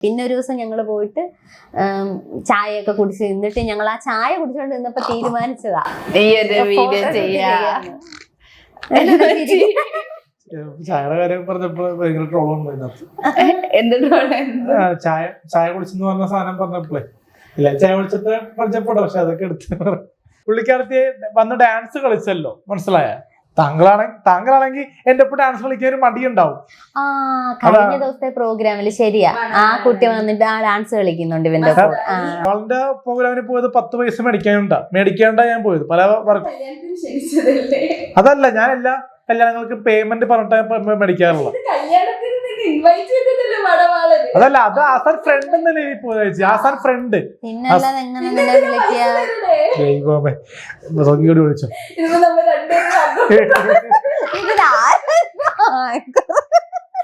പിന്നെ ഒരു ദിവസം ഞങ്ങൾ പോയിട്ട് ചായയൊക്കെ കുടിച്ച് നിന്നിട്ട് ഞങ്ങൾ ആ ചായ കുടിച്ചോണ്ട് നിന്നപ്പോ തീരുമാനിച്ചതാ ചായയുടെ കാര്യം പറഞ്ഞപ്പോ ഭയങ്കര ട്രോളും ചായ കുടിച്ചെന്ന് പറഞ്ഞ സാധനം പറഞ്ഞപ്പോഴേ ഇല്ല ചായ കുടിച്ചിട്ട് പറഞ്ഞപ്പോഴോ പക്ഷെ അതൊക്കെ എടുത്ത് പുള്ളിക്കാരത്തി വന്ന് ഡാൻസ് കളിച്ചല്ലോ, മനസ്സിലായ? താങ്കളാണെങ്കിൽ എന്റെ ഒപ്പം ഡാൻസ് കളിക്കാൻ ഒരു മടിയുണ്ടാവും. കഴിഞ്ഞ ദിവസത്തെ പ്രോഗ്രാമില് ശരിയാ, ആ കുട്ടി വന്നിട്ട് ആ ഡാൻസ് കളിക്കുന്നുണ്ട് ഇവന്റെ അവളുടെ പ്രോഗ്രാമിന് പോയത് 10 പൈസ മേടിക്കാണ്ടാ ഞാൻ പോയത്. പല അതല്ല, ഞാൻ എല്ലാ കല്യാണങ്ങൾക്ക് പേയ്മെന്റ് പറഞ്ഞിട്ട് മേടിക്കാറുള്ളത്. അതല്ല, അത് ആസാൻ ഫ്രണ്ട് എന്നല്ലേ പോയി. ആസാൻ ഫ്രണ്ട് വിളിച്ചോ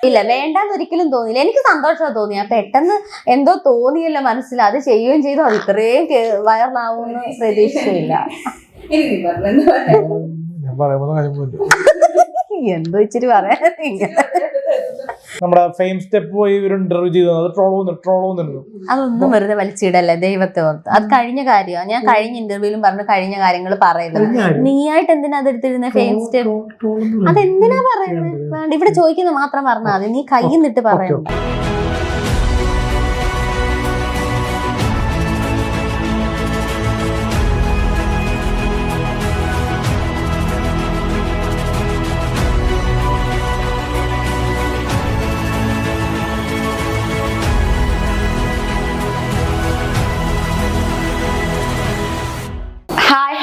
ഇല്ല, വേണ്ടാന്ന് ഒരിക്കലും തോന്നിയില്ല. എനിക്ക് സന്തോഷമാ തോന്നിയ, പെട്ടെന്ന് എന്തോ തോന്നിയല്ലോ മനസ്സിൽ, അത് ചെയ്യുകയും ചെയ്തു. അത് ഇത്രയും വൈറലാവുമെന്ന് പ്രതീക്ഷിച്ചില്ല. എന്തോ ഇച്ചിരി പറയാ. നമ്മുടെ ഫെയിം സ്റ്റെപ്പ് പോയി ഒരു ഇന്റർവ്യൂ ചെയ്തത് ട്രോളോന്നു അതൊന്നും വെറുതെ വലിച്ചിടല്ലേ, ദൈവത്തെ ഓർത്ത്. അത് കഴിഞ്ഞ കാര്യമാണ്. ഞാൻ കഴിഞ്ഞ ഇന്റർവ്യൂലും പറഞ്ഞു കഴിഞ്ഞ കാര്യങ്ങൾ പറയുന്നത്. നീയായിട്ട് എന്തിനാ അതെടുത്തിരുന്ന ഫെയിം സ്റ്റെപ്പ്? അതെന്തിനാ പറയുന്നത്? ഇവിടെ ചോദിക്കുന്നത് മാത്രം പറഞ്ഞാൽ മതി, നീ കയ്യിൽ നിന്നിട്ട് പറയണം.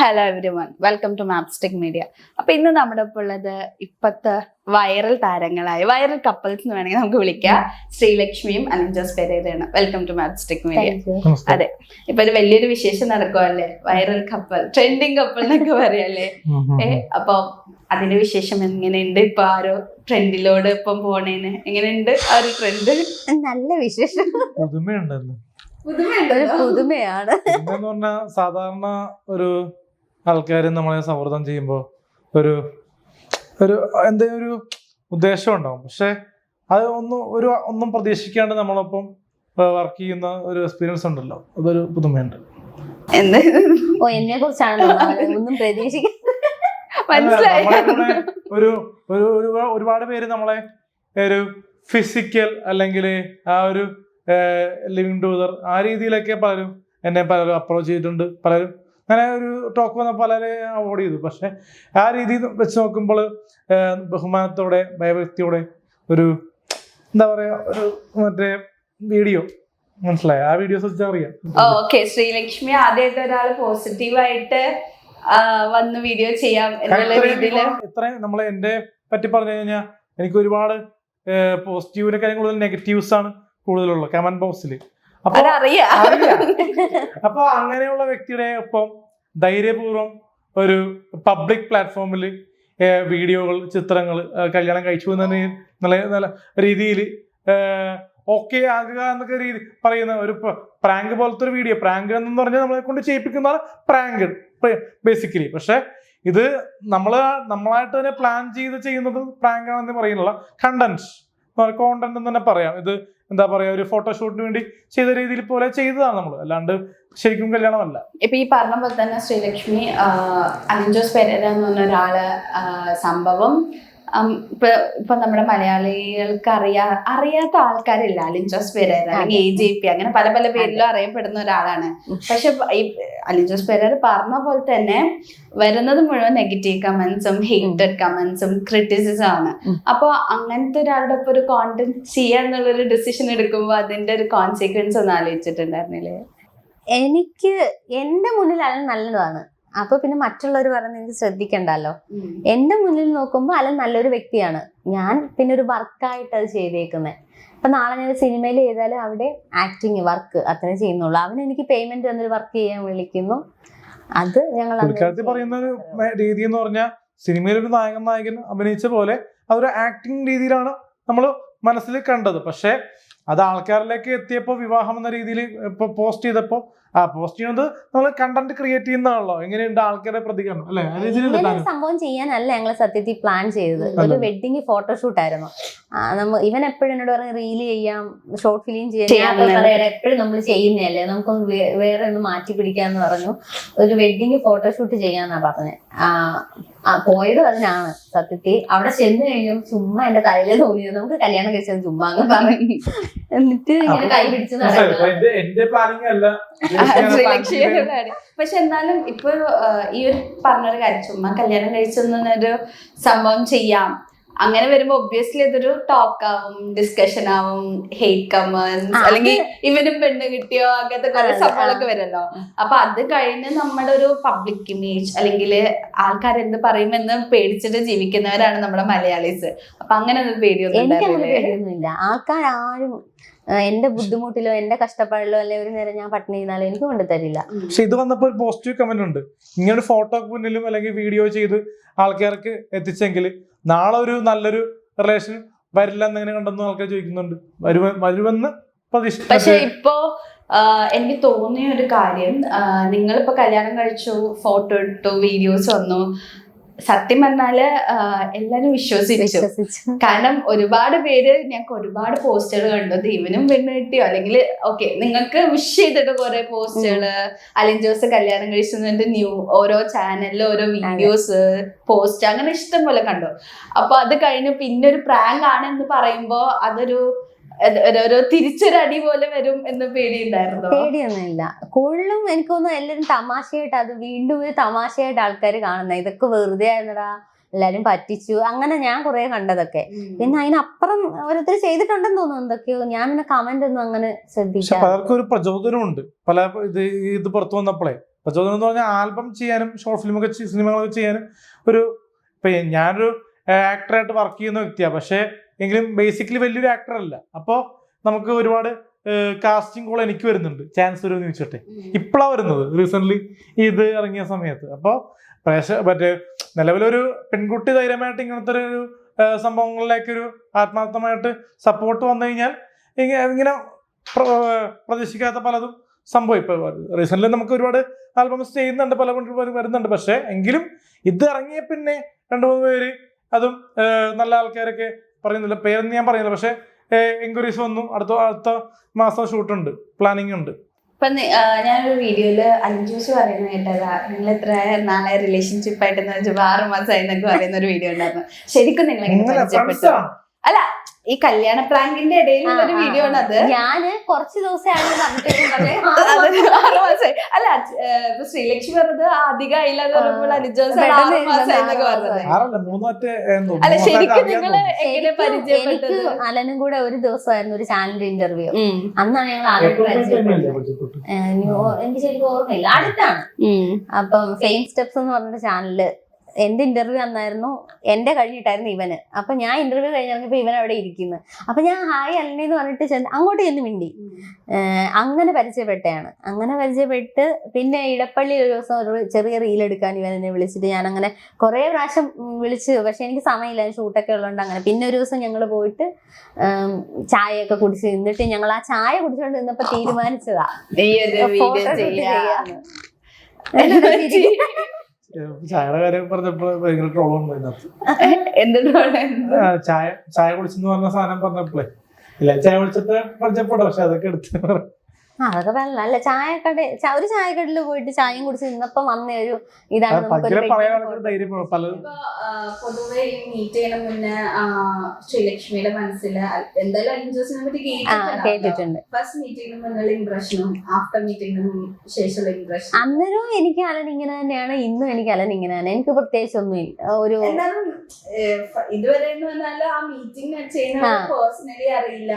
Hello everyone, welcome to Mapstic media. അപ്പൊ ഇന്ന് നമ്മുടെ ഒപ്പം ഉള്ളത് ഇപ്പത്തെ വൈറൽ താരങ്ങളായ വൈറൽ കപ്പിൾസ് എന്ന് വേണമെങ്കിൽ നമുക്ക് വിളിക്കാം, ശ്രീലക്ഷ്മിയും Alin Jose പെരേരയാണ്. Welcome to Mapstic media. അതെ, ഇപ്പൊ ഒരു വലിയൊരു വിശേഷം നടക്കുമല്ലേ, വൈറൽ കപ്പിൾ, ട്രെൻഡിങ് കപ്പിൾ എന്നൊക്കെ പറയല്ലേ. അപ്പൊ അതിന്റെ വിശേഷം എങ്ങനെയുണ്ട്? ഇപ്പൊ ആരോ ട്രെൻഡിലോട് ഇപ്പം പോണേന് എങ്ങനെയുണ്ട് ആ ഒരു ട്രെൻഡ്? നല്ല വിശേഷം, പുതുമയാണ്. സാധാരണ ഒരു ആൾക്കാർ നമ്മളെ സൗഹൃദം ചെയ്യുമ്പോൾ ഒരു എന്തെങ്കിലും ഒരു ഉദ്ദേശം ഉണ്ടാവും. പക്ഷെ അത് ഒന്നും പ്രതീക്ഷിക്കാണ്ട് നമ്മളൊപ്പം വർക്ക് ചെയ്യുന്ന ഒരു എക്സ്പീരിയൻസ് ഉണ്ടല്ലോ, അതൊരു പുതുമയുണ്ട്. എന്നെ കുറിച്ചാണ് ഒന്നും പ്രതീക്ഷിക്കാൻ ഒരുപാട് പേര് നമ്മളെ ഒരു ഫിസിക്കൽ അല്ലെങ്കിൽ ആ ഒരു ലിവിങ് ടൂതർ ആ രീതിയിലൊക്കെ പലരും അപ്രോച്ച് ചെയ്തിട്ടുണ്ട്. പലരും അങ്ങനെ ഒരു ടോക്ക് വന്ന പലരെ അവോയ്ഡ് ചെയ്തു. പക്ഷെ ആ രീതി വെച്ച് നോക്കുമ്പോൾ ബഹുമാനത്തോടെ ഭയഭക്തിയോടെ ഒരു എന്താ പറയാ ഒരു മറ്റേ വീഡിയോ, മനസ്സിലായി? ആ വീഡിയോസ് വെച്ചാൽ അറിയാം. ഓക്കെ, ശ്രീലക്ഷ്മി ആദ്യമായിട്ട് ഒരാൾ പോസിറ്റീവായിട്ട് വന്ന് വീഡിയോ ചെയ്യാം എന്നുള്ള രീതിയിൽ ഇത്രയും നമ്മളെ എന്റെ പറ്റി പറഞ്ഞു കഴിഞ്ഞാൽ എനിക്ക് ഒരുപാട് പോസിറ്റീവിനെ കാര്യം കൂടുതൽ നെഗറ്റീവ്സ് ആണ് കൂടുതലുള്ള കമന്റ് ബോക്സിൽ. അപ്പൊ അങ്ങനെയുള്ള വ്യക്തിയുടെ ഒപ്പം ധൈര്യപൂർവ്വം ഒരു പബ്ലിക് പ്ലാറ്റ്ഫോമിൽ വീഡിയോകൾ, ചിത്രങ്ങൾ, കല്യാണം കഴിച്ചു നല്ല രീതിയിൽ ഓക്കെ ആകുക എന്നൊക്കെ രീതി പറയുന്ന ഒരു പ്രാങ്ക് പോലത്തെ ഒരു വീഡിയോ. പ്രാങ്ക് എന്ന് പറഞ്ഞാൽ നമ്മളെ കൊണ്ട് ചെയ്യിപ്പിക്കുന്നതാണ് പ്രാങ്ക് ബേസിക്കലി. പക്ഷെ ഇത് നമ്മളായിട്ട് തന്നെ പ്ലാൻ ചെയ്ത് ചെയ്യുന്നത് പ്രാങ്ക് ആണെന്ന് പറയുന്നില്ല, കോണ്ടന്റ് എന്ന് തന്നെ പറയാം. ഇത് എന്താ പറയാ, ഒരു ഫോട്ടോഷൂട്ടിന് വേണ്ടി ചെയ്ത രീതിയിൽ പോലെ ചെയ്തതാണ് നമ്മൾ, അല്ലാണ്ട് ശരിക്കും കല്യാണമല്ല. ഇപ്പൊ ഈ പറഞ്ഞ പോലെ തന്നെ ശ്രീലക്ഷ്മി അലിൻജോസ് പെരേര എന്ന് പറഞ്ഞ ഒരാള് സംഭവം ഇപ്പൊ നമ്മുടെ മലയാളികൾക്ക് അറിയാത്ത ആൾക്കാരില്ല. അലിൻജോസ് പെരേര അല്ലെങ്കിൽ AJP അങ്ങനെ പല പല പേരിലും അറിയപ്പെടുന്ന ഒരാളാണ്. പക്ഷെ ഈ അലിൻജോസ് പെരേര പറഞ്ഞ പോലെ തന്നെ വരുന്നത് മുഴുവൻ നെഗറ്റീവ് കമന്റ്സും ഹേറ്റഡ് കമന്റ്സും ക്രിറ്റിസിസം ആണ്. അപ്പൊ അങ്ങനത്തെ ഒരാളുടെ ഒപ്പം ഒരു കോണ്ടന്റ് ചെയ്യാന്നുള്ളൊരു ഡിസിഷൻ എടുക്കുമ്പോ അതിന്റെ ഒരു കോൺസിക്വൻസ് ഒന്ന് ആലോചിച്ചിട്ടുണ്ടായിരുന്നില്ലേ? എനിക്ക് എന്റെ മുന്നിൽ അലൻ നല്ലതാണ്, അപ്പൊ പിന്നെ മറ്റുള്ളവർ പറയുന്നത് എനിക്ക് ശ്രദ്ധിക്കണ്ടല്ലോ. എന്റെ മുന്നിൽ നോക്കുമ്പോൾ അലൻ നല്ലൊരു വ്യക്തിയാണ്. ഞാൻ പിന്നെ ഒരു വർക്കായിട്ട് അത് ചെയ്തേക്കുന്നത്. അപ്പൊ നാളെ ഞാൻ സിനിമയിൽ ചെയ്താലും അവിടെ ആക്ടിങ് വർക്ക് അത്രേ ചെയ്യുന്നുള്ളൂ. അവന് എനിക്ക് പേയ്മെന്റ് തന്നൊരു വർക്ക് ചെയ്യാൻ വിളിക്കുന്നു. അത് ഞങ്ങൾ പറയുന്ന ഒരു രീതി എന്ന് പറഞ്ഞാൽ സിനിമയിൽ ഒരു നായകൻ അഭിനയിച്ച പോലെ അതൊരു ആക്ടിങ് രീതിയിലാണ് നമ്മൾ മനസ്സിൽ കണ്ടത്. പക്ഷെ അത് ആൾക്കാരിലേക്ക് എത്തിയപ്പോൾ വിവാഹം എന്ന രീതിയിൽ ഇപ്പൊ പോസ്റ്റ് ചെയ്തപ്പോൾ പോസ്റ്റ് ചെയ്യുന്നത് നമ്മൾ കണ്ടന്റ് ക്രിയേറ്റ് ചെയ്യുന്നതാണല്ലോ, എങ്ങനെയുണ്ട് ആൾക്കാരുടെ പ്രതികരണം അല്ലെ? ഇങ്ങനെ ഒരു സംഭവം ചെയ്യാനല്ല ഞങ്ങൾ സത്യത്തിൽ പ്ലാൻ ചെയ്തത്. ഒരു വെഡിങ് ഫോട്ടോഷൂട്ട് ആയിരുന്നു. ഇവൻ എപ്പോഴും എന്നോട് പറഞ്ഞ് റീല് ചെയ്യാം, ഷോർട്ട് ഫിലിം ചെയ്യാം, എപ്പോഴും നമ്മൾ ചെയ്യുന്നതല്ലേ, നമുക്കൊന്ന് വേറെ ഒന്ന് മാറ്റി പിടിക്കാന്ന് പറഞ്ഞു. ഒരു വെഡിങ് ഫോട്ടോഷൂട്ട് ചെയ്യാന്നാ പറഞ്ഞത്. പോയത് അതിനാണ്. സത്യത്തിൽ അവിടെ ചെന്ന് കഴിഞ്ഞു ചുമ്മാ എന്റെ തലയില് തോന്നിയത് നമുക്ക് കല്യാണം കഴിച്ചത് ചുമ്മാ എന്ന് പറയും. എന്നിട്ട് ഇങ്ങനെ കൈ പിടിച്ച് എന്റെ പ്ലാനിങ് അല്ല. പക്ഷെ എന്നാലും ഇപ്പൊ ഈ ഒരു പറഞ്ഞൊരു കാര്യം, ചുമ്മാ കല്യാണം കഴിച്ചൊരു സംഭവം ചെയ്യാം, അങ്ങനെ വരുമ്പോ ഒബ്വിയസ്ലി അതൊരു ടോക്ക് ആവും, ഡിസ്കഷൻ ആവും, ഹെയ്റ്റ് കമന്റ്സ്, അല്ലെങ്കിൽ ഇവനും പെണ്ണ് കിട്ടിയോ, അങ്ങനത്തെ കുറെ സംഭവങ്ങളൊക്കെ വരുമല്ലോ. അപ്പൊ അത് കഴിഞ്ഞ് നമ്മുടെ ഒരു പബ്ലിക് ഇമേജ് അല്ലെങ്കിൽ ആൾക്കാരെന്ത് പറയുമെന്ന് പേടിച്ചിട്ട് ജീവിക്കുന്നവരാണ് നമ്മുടെ മലയാളീസ്. അപ്പൊ അങ്ങനെ ഒരു പേടിയൊന്നുമില്ല. ആൾക്കാരും എന്റെ ബുദ്ധിമുട്ടിലോ എന്റെ കഷ്ടപ്പാടിലോ അല്ലെ ഒരു നേരം ഞാൻ പട്ടിണി ചെയ്താലോ എനിക്ക് കൊണ്ടുതരില്ല. പക്ഷെ ഇത് വന്നപ്പോ ഒരു പോസിറ്റീവ് കമന്റ് ഉണ്ട്. ഇങ്ങനെ ഫോട്ടോ മുന്നിലും അല്ലെങ്കിൽ വീഡിയോ ചെയ്ത് ആൾക്കാർക്ക് എത്തിച്ചെങ്കിൽ നാളെ ഒരു നല്ലൊരു റിലേഷൻ വരില്ല എന്നെങ്ങനെ കണ്ടെന്ന് ആൾക്കാർ ചോദിക്കുന്നുണ്ട്. വരുമെന്ന് പ്രതീക്ഷ. പക്ഷെ ഇപ്പോ എനിക്ക് തോന്നിയ ഒരു കാര്യം, നിങ്ങളിപ്പോ കല്യാണം കഴിച്ചു, ഫോട്ടോ ഇട്ടു, വീഡിയോസ് വന്നു, സത്യം പറഞ്ഞാല് എല്ലാരും വിശ്വസിച്ചു. കാരണം ഒരുപാട് പേര് ഞങ്ങൾക്ക് ഒരുപാട് പോസ്റ്റുകൾ കണ്ടു, ഇവനും പെണ്ണ് കിട്ടിയോ, അല്ലെങ്കിൽ ഓക്കെ നിങ്ങൾക്ക് വിഷ് ചെയ്തിട്ട് കുറെ പോസ്റ്റുകള്, അലിൻ ജോസ് കല്യാണം കഴിച്ചതിന്റെ ഓരോ ചാനലില് ഓരോ വീഡിയോസ് പോസ്റ്റ് അങ്ങനെ ഇഷ്ടം പോലെ കണ്ടു. അപ്പൊ അത് കഴിഞ്ഞ് പിന്നെ ഒരു പ്രാങ്ക് ആണ് എന്ന് പറയുമ്പോ അതൊരു തിരിച്ചൊരടി പോലെ വരും എന്ന് പേടിയുണ്ടായിരുന്നു? പേടിയൊന്നുമില്ല. കൂടുതലും എനിക്ക് തോന്നുന്നു എല്ലാരും തമാശയായിട്ട് അത് വീണ്ടും ഒരു തമാശയായിട്ട് ആൾക്കാർ കാണുന്നത്. ഇതൊക്കെ വെറുതെ ആയിരുന്നടാ, എല്ലാരും പറ്റിച്ചു, അങ്ങനെ ഞാൻ കുറെ കണ്ടതൊക്കെ. പിന്നെ അതിനപ്പുറം ഓരോരുത്തർ ചെയ്തിട്ടുണ്ടെന്ന് തോന്നുന്നു എന്തൊക്കെയോ. ഞാൻ പിന്നെ കമന്റ് ഒന്നും അങ്ങനെ ശ്രദ്ധിക്കാം. പലർക്കും ഒരു പ്രചോദനമുണ്ട്. പല ഇത് പുറത്തു വന്നപ്പോഴേ പ്രചോദനം എന്ന് പറഞ്ഞാൽ ആൽബം ചെയ്യാനും ഷോർട്ട് ഫിലിമൊക്കെ സിനിമകളൊക്കെ ചെയ്യാനും ഒരു ഞാനൊരു ആക്ടറായിട്ട് വർക്ക് ചെയ്യുന്ന വ്യക്തിയാണ്. പക്ഷേ എങ്കിലും ബേസിക്കലി വലിയൊരു ആക്ടർ അല്ല. അപ്പോൾ നമുക്ക് ഒരുപാട് കാസ്റ്റിംഗ് കോൾ എനിക്ക് വരുന്നുണ്ട്, ചാൻസ് വരുമെന്ന് ചോദിച്ചിട്ടെ. ഇപ്പോഴാണ് വരുന്നത്, റീസെന്റ് ഇത് ഇറങ്ങിയ സമയത്ത്. അപ്പോൾ മറ്റേ നിലവിലൊരു പെൺകുട്ടി ധൈര്യമായിട്ട് ഇങ്ങനത്തെ ഒരു സംഭവങ്ങളിലേക്കൊരു ആത്മാർത്ഥമായിട്ട് സപ്പോർട്ട് വന്നു കഴിഞ്ഞാൽ ഇങ്ങനെ പ്രതീക്ഷിക്കാത്ത പലതും സംഭവം. ഇപ്പൊ റീസെന്റ് നമുക്ക് ഒരുപാട് ആൽബംസ് ചെയ്യുന്നുണ്ട്, പല വരുന്നുണ്ട്. പക്ഷെ എങ്കിലും ഇത് ഇറങ്ങിയ പിന്നെ 2-3 പേര് അതും നല്ല ആൾക്കാരൊക്കെ പറയുന്നില്ല, പേരൊന്നും ഞാൻ പറയുന്നില്ല. പക്ഷെ എൻക്വയറീസ് വന്നു. അടുത്ത മാസം ഷൂട്ടുണ്ട്, പ്ലാനിങ് ഉണ്ട്. ഇപ്പൊ ഞാനൊരു വീഡിയോയില് അലിൻ ജോസ് പറയുന്നത് കേട്ടതാ, നിങ്ങൾ എത്ര നാളെ റിലേഷൻഷിപ്പ് ആയിട്ട് 6 മാസമായി എന്നൊക്കെ പറയുന്ന ഒരു വീഡിയോ ഉണ്ടായിരുന്നു. ശരിക്കും നിങ്ങൾ പരിചയപ്പെട്ടു? അല്ല, ഈ കല്യാണ പ്രാങ്കിന്റെ ഇടയിലുള്ള ഒരു വീഡിയോ ആണ് അത്. ഞാന് കുറച്ച് ദിവസമായി അല്ല, ശ്രീലക്ഷ്മി പറഞ്ഞത് അധികമായില്ല എന്ന് പറയുമ്പോൾ അലിൻ ജോസ് 6 മാസമായി എന്നൊക്കെ പറഞ്ഞത്. അല്ല, ശരിക്കും നിങ്ങള് എങ്ങനെ പരിചയപ്പെട്ടത്? അലനും കൂടെ ഒരു ദിവസമായിരുന്നു ഒരു ചാനലിന്റെ ഇന്റർവ്യൂ. അന്നാണ് ഞങ്ങൾ ആദ്യം പരിചയപ്പെട്ടത്. എനിക്ക് ശരിക്കും ഓർമ്മയില്ല, അടുത്താണ്. അപ്പം ഫെയിം സ്റ്റെപ്സ് എന്ന് പറഞ്ഞൊരു ചാനലില് എന്റെ ഇന്റർവ്യൂ അന്നായിരുന്നു, എന്റെ കഴിഞ്ഞിട്ടായിരുന്നു ഇവന്. അപ്പൊ ഞാൻ ഇന്റർവ്യൂ കഴിഞ്ഞപ്പോൾ ഇവൻ അവിടെ ഇരിക്കുന്നു. അപ്പൊ ഞാൻ ഹായ് അലനെന്ന് പറഞ്ഞിട്ട് അങ്ങോട്ട് ചെന്ന് മിണ്ടി. അങ്ങനെ പരിചയപ്പെട്ടയാണ്. അങ്ങനെ പരിചയപ്പെട്ട് പിന്നെ ഇടപ്പള്ളി ഒരു ദിവസം ഒരു ചെറിയ റീലെടുക്കാൻ ഇവൻ എന്നെ വിളിച്ചിട്ട് ഞാൻ അങ്ങനെ കുറെ പ്രാവശ്യം വിളിച്ചു. പക്ഷെ എനിക്ക് സമയമില്ല, ഷൂട്ടൊക്കെ ഉള്ളതുകൊണ്ട് അങ്ങനെ. പിന്നെ ഒരു ദിവസം ഞങ്ങൾ പോയിട്ട് ചായയൊക്കെ കുടിച്ച് നിന്നിട്ട് ഞങ്ങൾ ആ ചായ കുടിച്ചുകൊണ്ട് നിന്നപ്പോ തീരുമാനിച്ചതാ ചായയുടെ കാര്യം പറഞ്ഞപ്പോ ഭയങ്കര ട്രോളും ചായ കുടിച്ചെന്ന് പറഞ്ഞ സാധനം പറഞ്ഞപ്പോഴേ ഇല്ല, ചായ കുടിച്ചിട്ട് പരിചയപ്പെടാം. പക്ഷെ അതൊക്കെ എടുത്ത് അതൊക്കെ പറഞ്ഞ അല്ല, ഒരു ചായക്കടയിൽ പോയിട്ട് ചായയും കുടിച്ച് നിന്നപ്പം വന്ന ഒരു ഇതാണ്. പൊതുവെ മീറ്റ് ചെയ്യണ മുന്നേ ശ്രീലക്ഷ്മിയുടെ മനസ്സിൽ എന്തായാലും അലിൻ ജോസിനെ പറ്റി കേട്ടിട്ടുണ്ട്. ഫസ്റ്റ് മീറ്റിംഗിന് മുന്നുള്ള ഇംപ്രഷനും ആഫ്റ്റർ മീറ്റിംഗിനും ശേഷമുള്ള ഇംപ്രഷൻ. അന്നേരം എനിക്ക് അലൻ ഇങ്ങനെ തന്നെയാണ്, ഇന്നും എനിക്ക് അലൻ ഇങ്ങനെ തന്നെ. എനിക്ക് പ്രത്യേകിച്ച് ഒന്നുമില്ല. ഒരു ഇതുവരെ എന്ന് പറഞ്ഞാൽ ആ മീറ്റിംഗ് ചെയ്യുന്ന പേഴ്സണലി അറിയില്ല,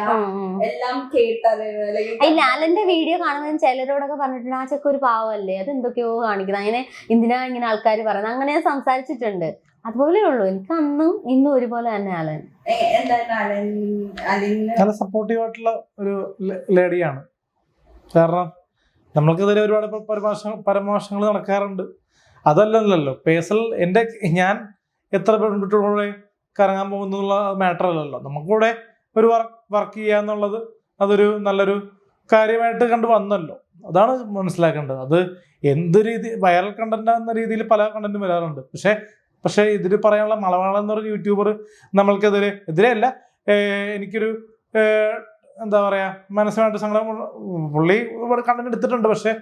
എല്ലാം കേട്ടറിയില്ല. ഇല്ല, അലന്റെ വീഡിയോ കാണുമ്പോൾ ചിലരോടൊക്കെ പറഞ്ഞിട്ടുണ്ട് ആ ചെക്ക ഒരു പാവമല്ലേ, അത് എന്തൊക്കെയോ കാണിക്കുന്നത്, അങ്ങനെ എന്തിനാ ഇങ്ങനെ ആൾക്കാർ പറയുന്നത്, അങ്ങനെ ഞാൻ സംസാരിച്ചിട്ടുണ്ട്. അതുപോലെ ഉള്ളൂ. എനിക്ക് അന്നും ഇന്നും ഒരുപോലെ തന്നെ അലൻ. നല്ല സപ്പോർട്ടീവ് ആയിട്ടുള്ള ഒരു ലേഡിയാണ്. കാരണം നമ്മൾക്കിതിൽ ഒരുപാട് പരാമർശങ്ങൾ നടക്കാറുണ്ട്. അതല്ലല്ലോ പേഴ്സണൽ ഞാൻ എത്ര പെൺകുട്ടികളോടെ കറങ്ങാൻ പോകുന്നുള്ള മാറ്റർ അല്ലല്ലോ. നമുക്കൂടെ ഒരു വർക്ക് ചെയ്യാന്നുള്ളത് അതൊരു നല്ലൊരു കാര്യമായിട്ട് കണ്ടു വന്നല്ലോ. അതാണ് മനസ്സിലാക്കേണ്ടത്. അത് എന്ത് രീതി വൈറൽ കണ്ടന്റ് എന്ന രീതിയിൽ പല കണ്ടന്റും വരാറുണ്ട്. പക്ഷേ ഇതിൽ പറയാനുള്ള മലയാളം എന്ന് പറഞ്ഞ യൂട്യൂബർ എതിരെയല്ല, എനിക്കൊരു എന്താ പറയാ മനസ്സിലായിട്ട് സങ്കടം. പുള്ളി ഇവിടെ കണ്ടന്റ് എടുത്തിട്ടുണ്ട്, പക്ഷെ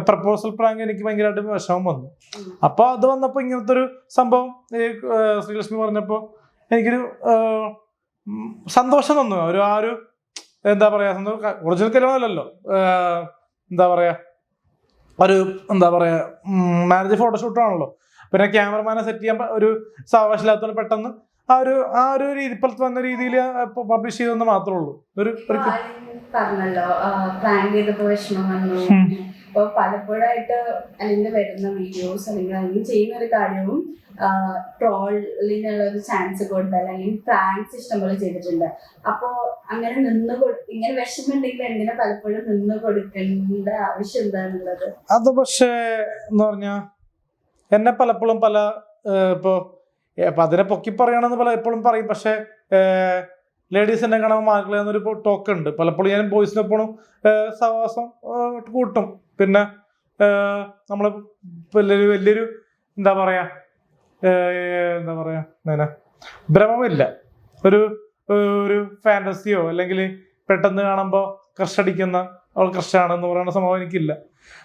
പ്രപ്പോസൽ പ്രാങ്ക് എനിക്ക് ഭയങ്കരമായിട്ട് വിഷമം വന്നു. അപ്പൊ അത് വന്നപ്പോ ഇങ്ങനത്തെ ഒരു സംഭവം ശ്രീലക്ഷ്മി പറഞ്ഞപ്പോ എനിക്കൊരു സന്തോഷം തന്നു. ആ ഒരു എന്താ പറയാ ഒറിജിനൽ കല്യാണമല്ലല്ലോ, എന്താ പറയാ മാരേജ് ഫോട്ടോഷൂട്ടാണല്ലോ. പിന്നെ ക്യാമറമാനെ സെറ്റ് ചെയ്യാൻ ഒരു സാവകാശമില്ലാത്തതുകൊണ്ട് പെട്ടെന്ന് ആ ഒരു ഇപ്പുറത്ത് വന്ന രീതിയിൽ പബ്ലിഷ് ചെയ്തെന്ന് മാത്രമേ ഉള്ളൂ. പറഞ്ഞല്ലോ പ്രാങ്ക് ചെയ്തപ്പോ വിഷമം വന്നു. അപ്പൊ പലപ്പോഴായിട്ട് അതിന്റെ വരുന്ന വീഡിയോസ് അല്ലെങ്കിൽ ചെയ്യുന്ന ഒരു കാര്യവും ട്രോളിനുള്ള ഒരു ചാൻസ് കൊടുത്താൽ അല്ലെങ്കിൽ പ്രാങ്ക്സ് ഇഷ്ടംപോലെ ചെയ്തിട്ടുണ്ട്. അപ്പോ അങ്ങനെ ഇങ്ങനെ വിഷമുണ്ടെങ്കിൽ എന്തിനാ പലപ്പോഴും നിന്ന് കൊടുക്കേണ്ട ആവശ്യം എന്താണുള്ളത്? അത് പക്ഷേ എന്ന് പറഞ്ഞാ എന്നെ പലപ്പോഴും ഇപ്പൊ അതിനെ പൊക്കി പറയണമെന്ന് എപ്പോഴും പറയും. പക്ഷെ ലേഡീസ് എന്നെ കാണാൻ മാർക്കിലെന്നൊരു ടോക്ക് ഉണ്ട്. പലപ്പോഴും ഞാൻ ബോയ്സിനെപ്പോഴും സഹവാസം കൂട്ടും. പിന്നെ നമ്മള് വലിയൊരു എന്താ പറയാ ഭ്രമമില്ല. ഒരു ഫാന്റസിയോ അല്ലെങ്കിൽ പെട്ടെന്ന് കാണുമ്പോൾ ക്രഷ് അടിക്കുന്ന അവൾ ക്രഷാണെന്ന് പറയുന്ന സംഭവം എനിക്കില്ല.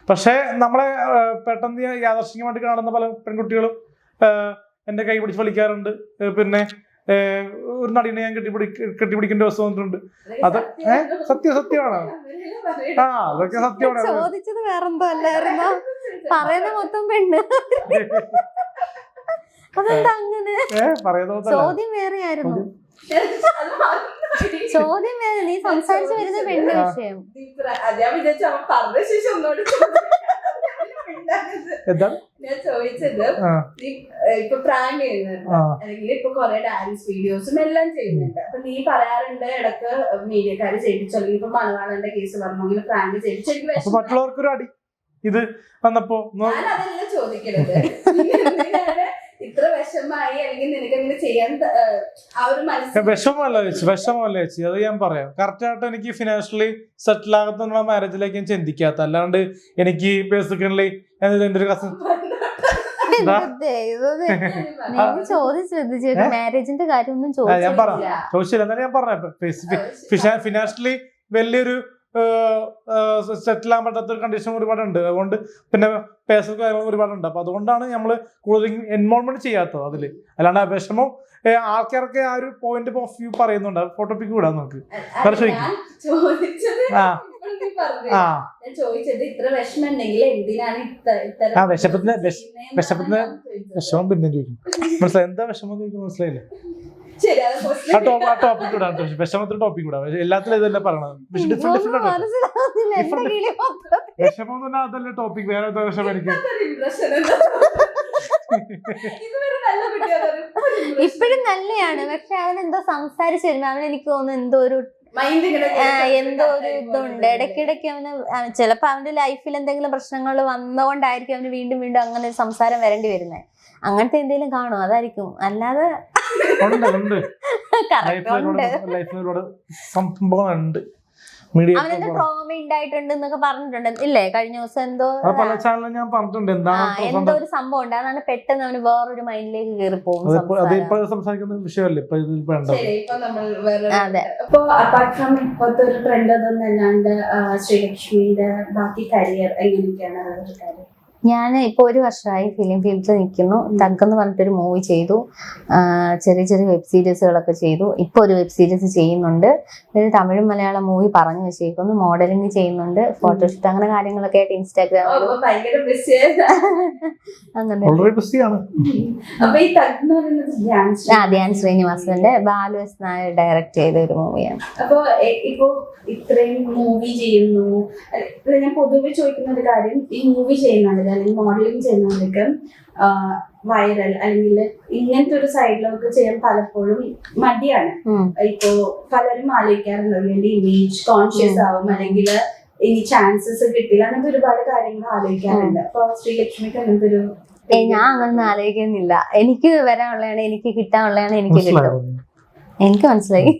പക്ഷെ നമ്മളെ പെട്ടെന്ന് യാദർശികമായിട്ട് കാണുന്ന പല പെൺകുട്ടികളും എന്റെ കൈ പിടിച്ച് വലിക്കാറുണ്ട്. പിന്നെ ഒരു നടീനെ ഞാൻ കെട്ടിപ്പിടിക്കേണ്ട ദിവസം വന്നിട്ടുണ്ട്. അത് സത്യമാണ്. അതൊക്കെ സത്യമാണ്. ചോദിച്ചത് വേറെന്തോ അല്ലായിരുന്നോ? പറയുന്ന മൊത്തം പെണ്ണ്. അതെന്താ അങ്ങനെ? ചോദ്യം വേറെ ആയിരുന്നു. ചോദ്യം വേറെ. നീ സംസാരിച്ചു വരുന്ന പെണ്ണ് വിഷയം. ഞാൻ ചോദിച്ചത് ഇപ്പൊ പ്രാങ്ക് ചെയ്യുന്നുണ്ട് അല്ലെങ്കിൽ ഇപ്പൊ കൊറേ ഡാൻസ് വീഡിയോസും എല്ലാം ചെയ്യുന്നുണ്ട്. അപ്പൊ നീ പറയാറുണ്ട് ഇടക്ക് മീഡിയക്കാര് ചെയ്യിപ്പിച്ചു, അല്ലെങ്കിൽ ഇപ്പൊ മലയാളന്റെ കേസ് പറഞ്ഞു അങ്ങനെ പ്രാങ്ക് ചെയ്യിപ്പിച്ചു. മറ്റുള്ളവർക്കൊരു അടി ഇത് വന്നപ്പോ ഞാൻ അതല്ല ചോദിക്കുന്നത്. ഇത്ര വിഷമായി അല്ലെങ്കിൽ നിനക്ക് അങ്ങനെ ചെയ്യാൻ ആ ഒരു വിഷമല്ല ചേച്ചി. അത് ഞാൻ പറയാം. കറക്റ്റ് ആയിട്ട് എനിക്ക് ഫിനാൻഷ്യലി സെറ്റിൽ ആകുന്ന മാരേജിലേക്ക് ഞാൻ ചിന്തിക്കാത്ത. അല്ലാണ്ട് എനിക്ക് ബേസിക്കലി എന്റെ ഒരു കസിൻ മാരേജിന്റെ കാര്യമൊന്നും ഞാൻ ചോദിച്ചില്ല. എന്നാലും ഞാൻ പറഞ്ഞ ഫിനാൻഷ്യലി വലിയൊരു സെറ്റിൽ ആകാൻ പറ്റാത്ത ഒരു കണ്ടീഷൻ ഒരുപാടുണ്ട്. അതുകൊണ്ട് പിന്നെ പേഴ്സണൽ കാര്യങ്ങൾ ഒരുപാടുണ്ട്. അപ്പൊ അതുകൊണ്ടാണ് നമ്മള് കൂടുതൽ ഇൻവോൾവ്മെന്റ് ചെയ്യാത്തത് അതില്. അല്ലാണ്ട് വിഷമം ആൾക്കാർക്ക് ആ ഒരു പോയിന്റ് ഓഫ് വ്യൂ പറയുന്നുണ്ട്. ഫോട്ടോ പിക്ക് വിടാം നമുക്ക്. വിഷമം പിന്നെ ചോദിക്കും. മനസ്സിലായി എന്താ വിഷമം ചോദിക്കും? മനസ്സിലായില്ലേ? ടോപ്പിക് വിടാം. വിഷമത്തിന് ടോപ്പിക് വിടാം. എല്ലാത്തിലും ഇതല്ലേ പറയണത്. വിഷമം തന്നെ അതല്ലേ ടോപ്പിക്. വേറെ വിഷമം എനിക്ക് ഇപ്പഴും നല്ലയാണ്. പക്ഷെ അവനെന്തോ സംസാരിച്ചു വരുമ്പോ അവൻ എനിക്ക് തോന്നുന്നു എന്തോ ഒരു ഇതുണ്ട്. ഇടയ്ക്കിടയ്ക്ക് ചിലപ്പോ അവന്റെ ലൈഫിൽ എന്തെങ്കിലും പ്രശ്നങ്ങൾ വന്നുകൊണ്ടായിരിക്കും അവന് വീണ്ടും വീണ്ടും അങ്ങനെ സംസാരം വരേണ്ടി വരുന്നത്. അങ്ങനത്തെ എന്തെങ്കിലും കാണും, അതായിരിക്കും. അല്ലാതെ സംഭവമുണ്ട്. അവനെന്തോ ട്രോമ ഉണ്ടായിട്ടുണ്ട് എന്നൊക്കെ പറഞ്ഞിട്ടുണ്ട് ഇല്ലേ? കഴിഞ്ഞ ദിവസം എന്തോ ഞാൻ പറഞ്ഞിട്ടുണ്ട് എന്തോ ഒരു സംഭവം ഉണ്ട്. അതാണ് പെട്ടെന്ന് അവന് വേറൊരു മൈൻഡിലേക്ക് കയറി പോകും. സംസാരിക്കുന്ന വിഷയമല്ലേ അതെ. അപ്പൊ അപ്പാർട്ട് ഫ്രം ഇപ്പോഴത്തെ ഒരു ട്രെൻഡ് അതൊന്നും അല്ലാണ്ട് ശ്രീലക്ഷ്മിയുടെ ബാക്കി കരിയർ എങ്ങനെയൊക്കെയാണ് കാര്യം? ഞാൻ ഇപ്പൊ 1 വർഷമായി ഫിലിം ഫീൽഡിൽ നിൽക്കുന്നു. തഗ് എന്ന് പറഞ്ഞിട്ടൊരു മൂവി ചെയ്തു. ചെറിയ ചെറിയ വെബ് സീരീസുകളൊക്കെ ചെയ്തു. ഇപ്പൊ ഒരു വെബ് സീരീസ് ചെയ്യുന്നുണ്ട്. ഒരു തമിഴും മലയാളം മൂവി പറഞ്ഞു വെച്ചേക്കുന്നു. മോഡലിംഗ് ചെയ്യുന്നുണ്ട്. ഫോട്ടോഷൂട്ട് അങ്ങനെ കാര്യങ്ങളൊക്കെ ആയിട്ട് ഇൻസ്റ്റാഗ്രാമിൽ ധ്യാൻ ശ്രീനിവാസന്റെ ബാലു എസ് നായർ ഡയറക്ട് ചെയ്ത ഒരു മൂവിയാണ്. അപ്പൊ ഇപ്പൊ ഇത്രയും മൂവി ചെയ്യുന്നു. ഞാൻ പൊതുവെ ചോദിക്കുന്ന ഒരു കാര്യം, ഈ മൂവി ചെയ്യുന്നത് അല്ലെങ്കിൽ മോഡലിംഗ് ചെയ്യുന്നവർക്ക് വൈറൽ അല്ലെങ്കിൽ ഇങ്ങനത്തെ ഒരു സൈഡിലൊക്കെ ചെയ്യാൻ പലപ്പോഴും മടിയാണ്. ഇപ്പോ പലരും ആലോചിക്കാറുണ്ടോ എന്റെ ഇമേജ് കോൺഷ്യസ് ആവും അല്ലെങ്കിൽ ഇനി ചാൻസസ് കിട്ടില്ല, അങ്ങനത്തെ ഒരുപാട് കാര്യങ്ങൾ ആലോചിക്കാറുണ്ട്. അപ്പൊ ശ്രീലക്ഷ്മിക്ക് അങ്ങനത്തെ ഒരു ഞാൻ അങ്ങനൊന്നും ആലോചിക്കുന്നില്ല. എനിക്ക് വരാനുള്ളതാണ്, എനിക്ക് കിട്ടാനുള്ളതാണ്, എനിക്ക് കിട്ടും. എനിക്ക് മനസ്സിലായി.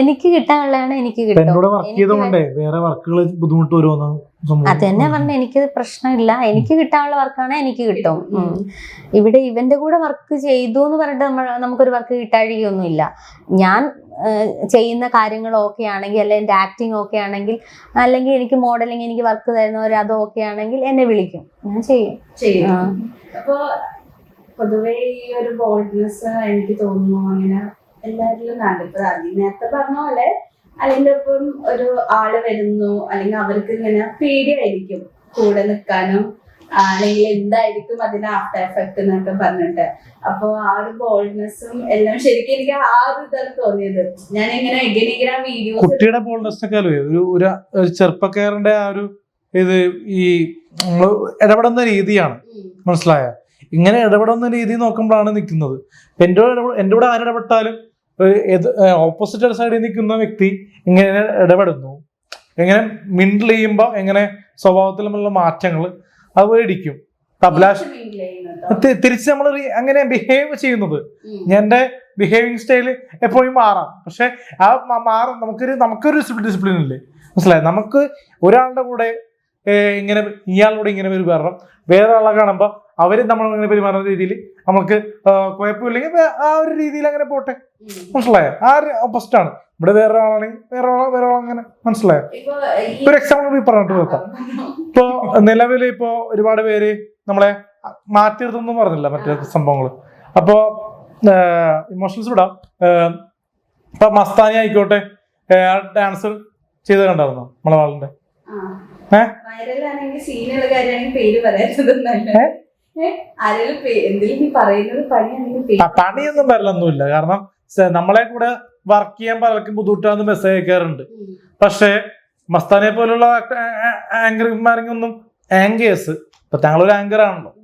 എനിക്ക് കിട്ടാനുള്ളതാണ് എനിക്ക് കിട്ടും. എന്നോട് വർക്ക് ചെയ്തോണ്ടേ വേറെ വർക്കുകൾ ബുദ്ധിമുട്ട് വരുമെന്ന് അത് തന്നെ പറഞ്ഞ എനിക്ക് പ്രശ്നമില്ല. എനിക്ക് കിട്ടാനുള്ള വർക്കാണ് എനിക്ക് കിട്ടും. ഇവിടെ ഇവന്റെ കൂടെ വർക്ക് ചെയ്തു എന്ന് പറഞ്ഞിട്ട് നമുക്കൊരു വർക്ക് കിട്ടാഴികയൊന്നുമില്ല. ഞാൻ ചെയ്യുന്ന കാര്യങ്ങൾ ഓക്കെ ആണെങ്കിൽ, അല്ലെങ്കിൽ എൻ്റെ ആക്ടിങ് ഓക്കെ ആണെങ്കിൽ, അല്ലെങ്കിൽ എനിക്ക് മോഡലിംഗ് എനിക്ക് വർക്ക് തരുന്നവർ അത് ഓക്കെ ആണെങ്കിൽ എന്നെ വിളിക്കും, ഞാൻ ചെയ്യും. അപ്പൊ പൊതുവെ ഈ ഒരു ബോൾഡ്നെസ് എനിക്ക് തോന്നുന്നു അങ്ങനെ എല്ലാവരിലും കണ്ടിപ്പോ നേരത്തെ പറഞ്ഞ പോലെ അതിൻ്റെ ഒപ്പം ഒരു ആള് വരുന്നു അല്ലെങ്കിൽ അവർക്ക് ഇങ്ങനെ പേടിയായിരിക്കും കൂടെ നിൽക്കാനും, അല്ലെങ്കിൽ എന്തായിരിക്കും അതിന്റെ ആഫ്റ്റർ എഫക്ട് എന്നൊക്കെ പറഞ്ഞിട്ട്. അപ്പൊ ആ ഒരു ബോൾഡ്നെസ്സും എല്ലാം ശരിക്കും എനിക്ക് ആ ഒരു ഇതാണ് തോന്നിയത്. ഞാൻ ഇങ്ങനെ ഇങ്ങനെ വീഡിയോസ് കുട്ടിയുടെ ബോൾഡ്നെസ്സൊക്കെ ഒരു ചെറുപ്പക്കാരന്റെ ആ ഒരു ഇത് ഈ നമ്മള് ഇടപെടുന്ന രീതിയാണ്, മനസ്സിലായ? ഇങ്ങനെ ഇടപെടുന്ന രീതി നോക്കുമ്പോഴാണ് നിൽക്കുന്നത്. എൻ്റെ കൂടെ ആരിടപെട്ടാലും ഓപ്പോസിറ്റ് സൈഡിൽ നിൽക്കുന്ന വ്യക്തി ഇങ്ങനെ ഇടപെടുന്നു, എങ്ങനെ മിണ്ടിൽ ചെയ്യുമ്പോൾ എങ്ങനെ സ്വഭാവത്തിലുള്ള മാറ്റങ്ങൾ അതുപോലെ ഇരിക്കും. തിരിച്ച് നമ്മൾ അങ്ങനെ ബിഹേവ് ചെയ്യുന്നത്, എന്റെ ബിഹേവിങ് സ്റ്റൈല് എപ്പോഴും മാറാം. പക്ഷെ ആ നമുക്കൊരു ഡിസിപ്ലിൻ ഇല്ലേ, മനസ്സിലായി? നമുക്ക് ഒരാളുടെ കൂടെ ഇങ്ങനെ ഇയാളുടെ ഇങ്ങനെ ഒരു കാരണം വേറെ ആളെ കാണുമ്പോൾ അവര് നമ്മളിങ്ങനെ പെരുമാറുന്ന രീതിയിൽ നമുക്ക് കുഴപ്പമില്ലെങ്കിൽ ആ ഒരു രീതിയിൽ അങ്ങനെ പോട്ടെ, മനസ്സിലായോ? ആ ഒരു ഓപ്പോസിറ്റ് ആണ്. ഇവിടെ വേറെ ആളാണെങ്കിൽ വേറെ അങ്ങനെ, മനസ്സിലായോ? ഒരു എക്സാമ്പിൾ പറഞ്ഞിട്ട് നോക്കാം. ഇപ്പോ നിലവിൽ ഇപ്പോ ഒരുപാട് പേര് നമ്മളെ മാറ്റിയെടുത്തൊന്നും പറഞ്ഞില്ല മറ്റേ സംഭവങ്ങൾ. അപ്പോ ഇമോഷണൽസ് വിടാം. ഇപ്പൊ മസ്താനി ആയിക്കോട്ടെ, ഡാൻസ് ചെയ്ത് കണ്ടായിരുന്നോ മലയാളിന്റെ? പണിയൊന്നും വരലൊന്നുമില്ല. കാരണം നമ്മളെ കൂടെ വർക്ക് ചെയ്യാൻ പലർക്കും ബുദ്ധിമുട്ടാന്ന് മെസ്സേജ് അയക്കാറുണ്ട്. പക്ഷെ മസ്താനെ പോലുള്ള ആങ്കർമാരെയൊന്നും ആങ്കേഴ്സ്, ഇപ്പൊ താങ്കളൊരു ആങ്കർ ആണല്ലോ,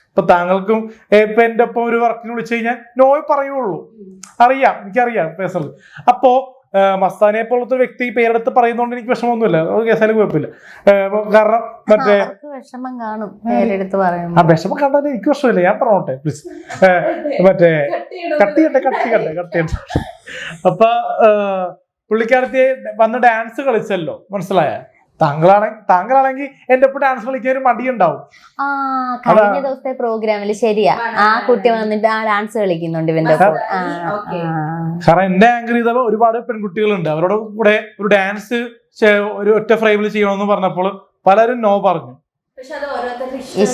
ഇപ്പൊ താങ്കൾക്കും ഇപ്പൊ എന്റെ ഒപ്പം ഒരു വർക്കിന് വിളിച്ചു കഴിഞ്ഞാൽ നോയ് പറയുള്ളൂ. എനിക്കറിയാം പേഴ്സണലി. അപ്പോ മസ്താനെ പോലത്തെ വ്യക്തി പേരെടുത്ത് പറയുന്നോണ്ട് എനിക്ക് വിഷമമൊന്നുമില്ല, കേസാലും കുഴപ്പമില്ല. കാരണം മറ്റേ വിഷമം കാണും പേരെടുത്ത് പറയുന്നത്. ആ വിഷമം കണ്ടാൽ എനിക്ക് വിഷമില്ല, ഞാൻ പറഞ്ഞോട്ടെ പ്ലീസ്. മറ്റേ കട്ടിയട്ടെ. അപ്പൊ പുള്ളിക്കാരത്തിയെ വന്ന് ഡാൻസ് കളിച്ചല്ലോ, മനസ്സിലായ? താങ്കളാണെങ്കിൽ എന്റെ ഒപ്പം ഡാൻസ് കളിക്കാൻ ഒരു മടിയുണ്ടാവും. കഴിഞ്ഞ ദിവസത്തെ പ്രോഗ്രാമില് ശരിയാ, ആ കുട്ടി വന്നിട്ട് ആ ഡാൻസ് കളിക്കുന്നുണ്ട് ഇവന്റെ ഒപ്പം. കാരണം എന്നെ ആങ്കർ ചെയ്ത ഒരുപാട് പെൺകുട്ടികളുണ്ട്, അവരോട് കൂടെ ഒരു ഡാൻസ് ഒരു ഒറ്റ ഫ്രെയിമിൽ ചെയ്യണമെന്ന് പറഞ്ഞപ്പോൾ പലരും നോ പറഞ്ഞു.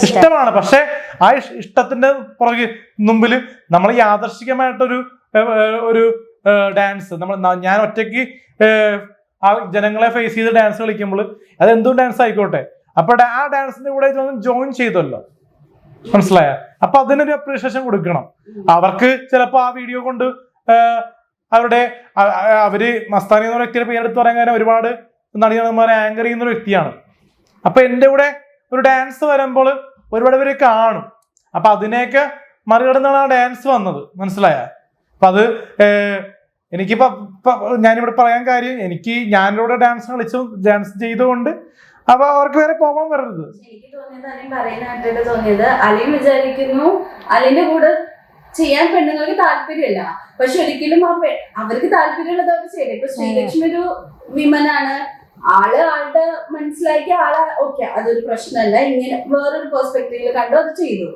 ഇഷ്ടമാണ്, പക്ഷെ ആ ഇഷ്ടത്തിന്റെ പുറകെ മുമ്പിൽ നമ്മൾ യാദർശികമായിട്ടൊരു ഡാൻസ് ഞാൻ ഒറ്റയ്ക്ക് ജനങ്ങളെ ഫേസ് ചെയ്ത് ഡാൻസ് കളിക്കുമ്പോൾ അത് എന്തും ഡാൻസ് ആയിക്കോട്ടെ, അപ്പൊ ആ ഡാൻസിന്റെ കൂടെ ജോയിൻ ചെയ്തല്ലോ, മനസ്സിലായ? അപ്പൊ അതിനൊരു അപ്രീഷിയേഷൻ കൊടുക്കണം. അവർക്ക് ചിലപ്പോ ആ വീഡിയോ കൊണ്ട് അവര് മസ്താനി എന്ന വ്യക്തിയുടെ പേരെടുത്ത് പറയാൻ കാരണം ഒരുപാട് നടന്മാരെ ആങ്കർ ചെയ്യുന്ന ഒരു വ്യക്തിയാണ്. അപ്പൊ എന്റെ കൂടെ ഒരു ഡാൻസ് വരുമ്പോൾ ഒരുപാട് പേര് കാണും. അപ്പൊ അതിനെയൊക്കെ മറികടന്നാണ് ആ ഡാൻസ് വന്നത്, മനസ്സിലായ? അപ്പൊ അത് എനിക്കിപ്പോ ഞാനിവിടെ പറയാൻ കാര്യം, ഞാനിവിടെ ഡാൻസ് ചെയ്തുകൊണ്ട് അപ്പൊ അവർക്ക് വേറെ പ്രോബ്ലം വരരുത്. എനിക്ക് തോന്നിയത് അലീൻ വിചാരിക്കുന്നു അലിന്റെ കൂടെ ചെയ്യാൻ പെണ്ണുങ്ങൾക്ക് താല്പര്യമില്ല, പക്ഷെ ഒരിക്കലും അവർക്ക് താല്പര്യമുള്ളത് അവർ ചെയ്യും. ഇപ്പൊ ശ്രീലക്ഷ്മി ഒരു വിമനാണ്, ആളുടെ മനസ്സിലാക്കി ഓക്കെ അതൊരു പ്രശ്നമല്ല, ഇങ്ങനെ വേറൊരു പെർസ്പെക്ടീവില് കണ്ടു അത് ചെയ്തു.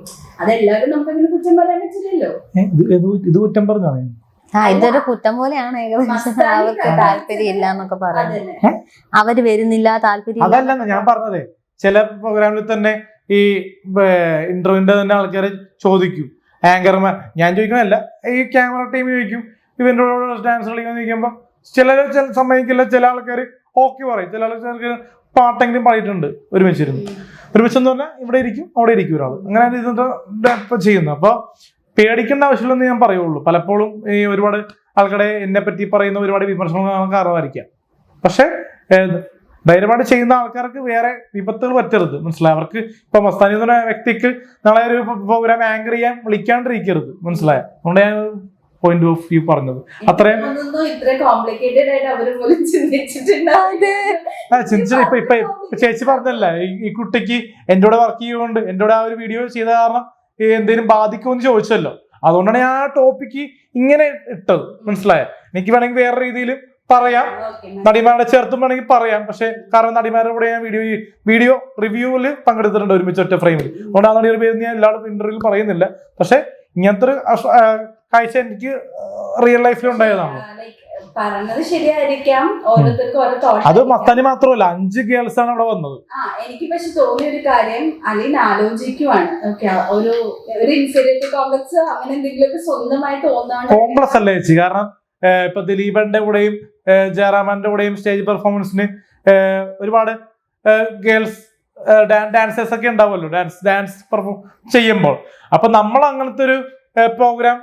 അതെല്ലാവരും നമുക്ക് അങ്ങനെ കുറ്റം പറയാൻ പറ്റില്ലല്ലോ. ഇത് കുറ്റം പറഞ്ഞോ? ഇതൊരു കുറ്റം പോലെയാണ് ഏകദേശം. അവർക്ക് താല്പര്യം ഇല്ല എന്നൊക്കെ പറയുന്നത്, അവര് വരുന്നില്ല, താല്പര്യം. അതല്ലെന്ന് ഞാൻ പറഞ്ഞതേ, ചില പ്രോഗ്രാമിൽ തന്നെ ഈ ഇന്റർവ്യൂവിന്റെ തന്നെ ആൾക്കാർ ചോദിക്കും, ആങ്കർമാർ, ഞാൻ ചോദിക്കണല്ല, ഈ ക്യാമറ ടീം ചോദിക്കും ഇവന്റെ ഡാൻസ് കളിക്കാൻ ചോദിക്കുമ്പോ ചില സമ്മതിക്കില്ല, ചില ആൾക്കാർ ഓക്കെ പറയും, ചില ആൾക്കാർക്ക് പാട്ടെങ്കിലും പാടിയിട്ടുണ്ട് ഒരുമിച്ചെന്ന് പറഞ്ഞാൽ ഇവിടെ ഇരിക്കും അവിടെ ഇരിക്കും ഒരാൾ, അങ്ങനെ ഇപ്പൊ ചെയ്യുന്നു. അപ്പൊ പേടിക്കേണ്ട ആവശ്യമില്ലെന്ന് ഞാൻ പറയുള്ളൂ. പലപ്പോഴും ഈ ഒരുപാട് ആൾക്കാരെ എന്നെ പറ്റി പറയുന്ന ഒരുപാട് വിമർശനങ്ങൾ കാരണമായിരിക്കാം. പക്ഷെ ധൈര്യമായിട്ട് ചെയ്യുന്ന ആൾക്കാർക്ക് വേറെ വിപത്തുകൾ പറ്റരുത്, മനസ്സിലായി? അവർക്ക് ഇപ്പൊ മസ്താനി എന്ന വ്യക്തിക്ക് നാളെ ഒരു പ്രോഗ്രാം ആങ്കർ ചെയ്യാൻ വിളിക്കാണ്ടിരിക്കരുത്, മനസ്സിലായ? അതുകൊണ്ട് ഞാൻ പോയിന്റ് ഓഫ് വ്യൂ പറഞ്ഞത് അത്രയും. ഇപ്പൊ ചേച്ചി പറഞ്ഞല്ല, ഈ കുട്ടിക്ക് എൻ്റെ കൂടെ വർക്ക് ചെയ്യുകൊണ്ട് എൻ്റെ കൂടെ ആ ഒരു വീഡിയോ ചെയ്ത കാരണം എന്തെങ്കിലും ബാധിക്കുമെന്ന് ചോദിച്ചല്ലോ, അതുകൊണ്ടാണ് ഞാൻ ആ ടോപ്പിക്ക് ഇങ്ങനെ ഇട്ടത്, മനസ്സിലായ? എനിക്ക് വേണമെങ്കിൽ വേറെ രീതിയിൽ പറയാം, നടിമാരുടെ ചേർത്തും വേണമെങ്കിൽ പറയാം. പക്ഷെ കാരണം നടിമാരുടെ കൂടെ ഞാൻ വീഡിയോ റിവ്യൂവിൽ പങ്കെടുത്തിട്ടുണ്ട് ഒരുമിച്ച് ഒറ്റ ഫ്രെയിമിൽ. അതുകൊണ്ട് ആ നടിയുടെ പേര് ഞാൻ എല്ലാവരും ഇന്റർവ്യൂവിൽ പറയുന്നില്ല. പക്ഷെ ഇങ്ങനത്തെ ഒരു കാഴ്ച എനിക്ക് റിയൽ ലൈഫിൽ ഉണ്ടായതാണ്. പറഞ്ഞത് ശരിയായിരിക്കാം, ഓരോരുത്തർക്കും ഓരോ തോട്ട്. അത് മത്താനി മാത്രമല്ല, 5 ഗേൾസ് ആണ് അവിടെ വന്നത്. എനിക്ക് പക്ഷെ തോന്നിയ ഒരു കാര്യം, അലീൻ ആലോചിക്കുവാണ്. ഒരു ഇൻഫീരിയോറിറ്റി കോംപ്ലക്സ് അങ്ങനെ എന്തെങ്കിലുമൊക്കെ സ്വന്തമായി തോന്നാണ്. കോംപ്ലക്സ് അല്ലേ ചേച്ചി? കാരണം ഇപ്പൊ ദിലീപന്റെ കൂടെയും ജയറാമന്റെ കൂടെയും സ്റ്റേജ് പെർഫോമൻസിന് ഒരുപാട് ഗേൾസ് ഡാൻസേഴ്സ് ഒക്കെ ഉണ്ടാവുമല്ലോ, ഡാൻസ് പെർഫോം ചെയ്യുമ്പോൾ. അപ്പൊ നമ്മൾ അങ്ങനത്തെ ഒരു പ്രോഗ്രാം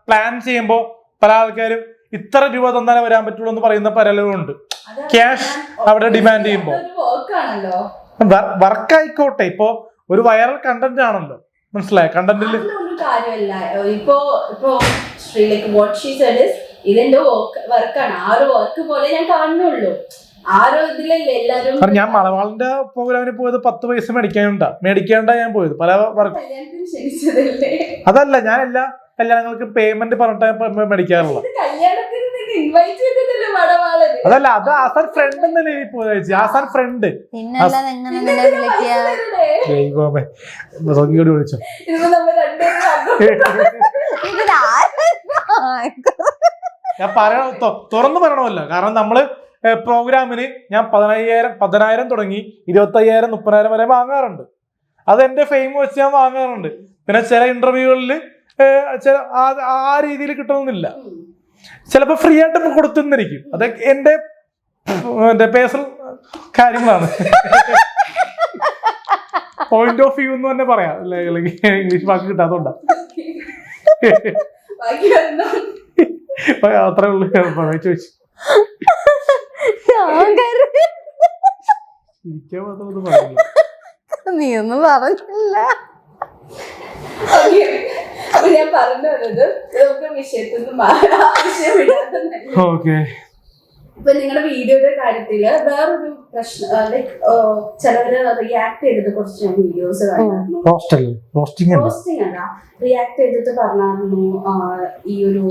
പ്ലാൻ ചെയ്യുമ്പോൾ പല ആൾക്കാരും ഇത്ര രൂപ തന്നാലേ വരാൻ പറ്റുള്ളൂ എന്ന് പറയുന്ന പലരുമുണ്ട്. ക്യാഷ് അവിടെ ഡിമാൻഡ് ചെയ്യുമ്പോൾ വർക്ക് ആയിക്കോട്ടെ, ഇപ്പോ ഒരു വൈറൽ കണ്ടന്റ് ആണല്ലോ, മനസ്സിലായ കണ്ടന്റിൽ കാര്യമല്ല. ഇപ്പോ ഇതെന്റെ വർക്കാണ്, ആ ഒരു വർക്ക് പോലെ ഞാൻ കാണുന്നുള്ളൂ. ഞാൻ മലബാറിന്റെ പ്രോഗ്രാമിന് പോയത് 10 പൈസ മേടിക്കാണ്ടാ ഞാൻ പോയത്. പല വർക്ക് അതല്ല, ഞാൻ എല്ലാ കല്യാണങ്ങൾക്ക് പേയ്മെന്റ് പറഞ്ഞിട്ട് മേടിക്കാറുള്ളത്. അതല്ല, അത് ആസാൻ ഫ്രണ്ട് എന്നല്ലേ പോയി, ആസാൻ ഫ്രണ്ട്. വിളിച്ചോ ഞാൻ തുറന്നു പറയണമല്ലോ. കാരണം നമ്മള് പ്രോഗ്രാമിന് ഞാൻ 10,000 തുടങ്ങി 25,000 30,000 വരെ വാങ്ങാറുണ്ട്. അത് എന്റെ ഫെയിം വെച്ച് ഞാൻ വാങ്ങാറുണ്ട്. പിന്നെ ചില ഇന്റർവ്യൂകളിൽ ആ രീതിയിൽ കിട്ടണമെന്നില്ല, ചിലപ്പോ ഫ്രീ ആയിട്ട് കൊടുത്തുന്നിരിക്കും. അതൊക്കെ എന്റെ പേഴ്സണൽ കാര്യങ്ങളാണ്. പോയിന്റ് ഓഫ് വ്യൂ എന്ന് തന്നെ പറയാം, ഇംഗ്ലീഷ് വാക്ക് കിട്ടാത്തോണ്ടാ. അത്രേ ഉള്ളു ചോദിച്ചു. നീ ഒന്നും പറഞ്ഞില്ല. ഞാൻ പറഞ്ഞു വന്നത് നമുക്ക് വിഷയത്തിൽ നിന്ന് ഇപ്പൊ നിങ്ങളുടെ വീഡിയോയുടെ കാര്യത്തില് വേറൊരു പ്രശ്നം, ലൈക് ചിലവര് റിയാക്ട് ചെയ്തിട്ട് കുറച്ച് ഞാൻ വീഡിയോസ് കണ്ടായിരുന്നു. റോസ്റ്റിംഗ് അല്ല, റിയാക്ട് ചെയ്തിട്ട് പറഞ്ഞായിരുന്നു ഈ ഒരു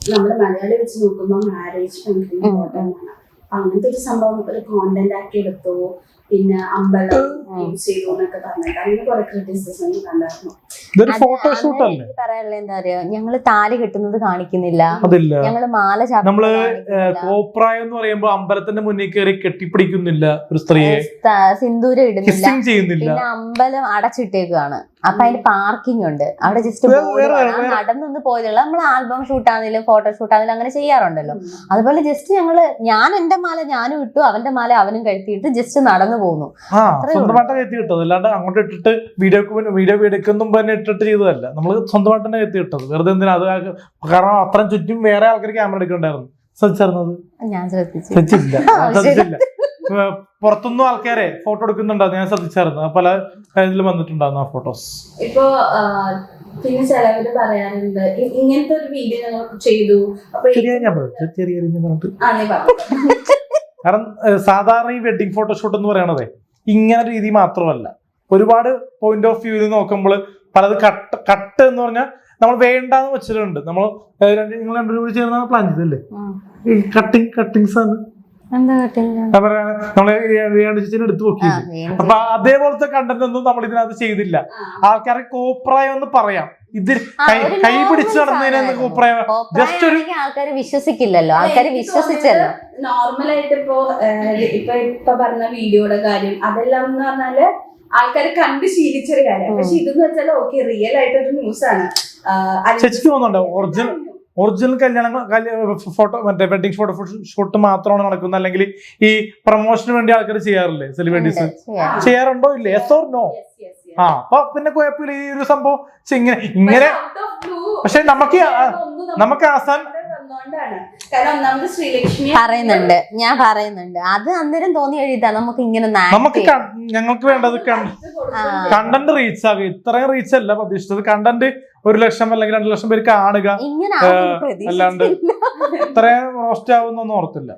നമ്മുടെ മലയാളി വെച്ച് നോക്കുമ്പോൾ മാരേജ് ഭയങ്കര ഇമ്പോർട്ടൻ്റ് ആണ്. അങ്ങനത്തെ ഒരു സംഭവം ഒരു കോണ്ടന്റ് ആക്കി എടുത്തു, പിന്നെ അമ്പലം യൂസ് ചെയ്തു എന്നൊക്കെ പറഞ്ഞിട്ട് അങ്ങനെ കുറെ ക്രിറ്റിസിസം കണ്ടായിരുന്നു. പറയാനുള്ള എന്താ പറയാ, ഞങ്ങള് താലി കെട്ടുന്നത് കാണിക്കുന്നില്ല, ഞങ്ങള് മാല നമ്മള് കോപ്രായം എന്ന് പറയുമ്പോ അമ്പലത്തിന്റെ മുന്നിൽ കയറി കെട്ടിപ്പിടിക്കുന്നില്ല, ഒരു സ്ത്രീയെ സിന്ദൂരം ഇടുന്നില്ല, ചെയ്യുന്നില്ല. പിന്നെ അമ്പലം അടച്ചിട്ടേക്കാണ്. അപ്പൊ അതിന് പാർക്കിംഗ് ഉണ്ട് അവിടെ, ജസ്റ്റ് നടന്നൊന്ന് പോയതുള്ള. നമ്മൾ ആൽബം ഷൂട്ടാണെങ്കിലും ഫോട്ടോ ഷൂട്ടാണെങ്കിലും അങ്ങനെ ചെയ്യാറുണ്ടല്ലോ. അതുപോലെ ജസ്റ്റ് ഞാൻ എന്റെ മാല ഞാനും ഇട്ടു, അവന്റെ മാല അവനും കഴുത്തിയിട്ട് ജസ്റ്റ് നടന്നു പോകുന്നു. സ്വന്തമായിട്ട് കയറ്റി കിട്ടത്, അല്ലാണ്ട് അങ്ങോട്ട് ഇട്ടിട്ട് വീഡിയോ എടുക്കുമ്പോ തന്നെ ഇട്ടിട്ട് ചെയ്തതല്ല. നമ്മള് സ്വന്തമായിട്ട് തന്നെ കയറ്റി കിട്ടത്. വെറുതെ എന്തിനാ അത്? കാരണം അത്രയും ചുറ്റും വേറെ ആൾക്കാർ ക്യാമറ എടുക്കണ്ടായിരുന്നു. ശ്രദ്ധിച്ചിരുന്നത്? ഞാൻ ശ്രദ്ധിച്ചില്ല. പുറത്തുനിന്നും ആൾക്കാരെ ഫോട്ടോ എടുക്കുന്നുണ്ടോ ഞാൻ ശ്രദ്ധിച്ചായിരുന്നു. പല ഇതിലും വന്നിട്ടുണ്ടായിരുന്നു ആ ഫോട്ടോസ്. ഇപ്പൊ പിന്നെ ചിലവര് പറയാറുണ്ട് ഇങ്ങനത്തെ ഒരു വീഡിയോ ഞങ്ങൾ ചെയ്തു. കാരണം സാധാരണ ഈ വെഡിങ് ഫോട്ടോഷൂട്ട് എന്ന് പറയണതേ ഇങ്ങനെ രീതി മാത്രമല്ല, ഒരുപാട് പോയിന്റ് ഓഫ് വ്യൂവിൽ നോക്കുമ്പോൾ പലത് കട്ട് എന്ന് പറഞ്ഞാൽ നമ്മൾ വേണ്ടാന്ന് വെച്ചിട്ടുണ്ട്. നമ്മൾ നിങ്ങൾ രണ്ടുപേരും ചേർന്നാണ് പ്ലാൻ ചെയ്തല്ലേ കട്ടിങ്സ് ആണ്. നമ്മള് എടുത്തു നോക്കിയില്ലേ? അപ്പൊ അതേപോലത്തെ കണ്ടന്റ് ഒന്നും നമ്മൾ ഇതിനകത്ത് ചെയ്തില്ല. ആൾക്കാരെ കോപ്രായം എന്ന് പറയാം, ഇതിൽ കൈ പിടിച്ച് നടന്നതിന് കോപ്രായം. ജസ്റ്റ് ഒരു ആൾക്കാര് വിശ്വസിക്കില്ലല്ലോ, ആൾക്കാര് വിശ്വസിച്ചല്ലോ. നോർമലായിട്ട് ഇപ്പൊ പറഞ്ഞ വീഡിയോയുടെ കാര്യം അതെല്ലാം എന്ന് പറഞ്ഞാല് ആൾക്കാർ കണ്ട് ശീലിച്ചൊരു കാര്യം. പക്ഷെ ഇതെന്ന് വെച്ചാൽ ഓക്കെ റിയൽ ആയിട്ടൊരു ന്യൂസ് ആണ്. ശരിക്കും തോന്നുന്നുണ്ടോ ഒറിജിനൽ ഫോട്ടോ മറ്റേ വെഡിങ് ഫോട്ടോ ഷൂട്ട് മാത്രമാണ് നടക്കുന്നത്, അല്ലെങ്കിൽ ഈ പ്രൊമോഷന് വേണ്ടി ആൾക്കാർ ചെയ്യാറില്ലേ? സെലിബ്രിറ്റീസ് ചെയ്യാറുണ്ടോ ഇല്ലേ? Yes or no? അപ്പൊ പിന്നെ കുഴപ്പമില്ല ഈ ഒരു സംഭവം ഇങ്ങനെ. പക്ഷെ നമുക്ക് ആസാൻ ഞാൻ പറയുന്നുണ്ട് അത് അന്നേരം തോന്നി എഴുതാ നമുക്ക് ഇങ്ങനെ. ഞങ്ങൾക്ക് വേണ്ടത് കണ്ടന്റ് റീച്ച് ആകുക. ഇത്രയും റീച്ച് അല്ല പ്രതീക്ഷിച്ചത്. കണ്ടന്റ് 1 ലക്ഷം അല്ലെങ്കിൽ 2 ലക്ഷം പേര് കാണുക, അല്ലാണ്ട് ഇത്രയും റോസ്റ്റ് ആവുന്നൊന്നും ഓർത്തില്ല.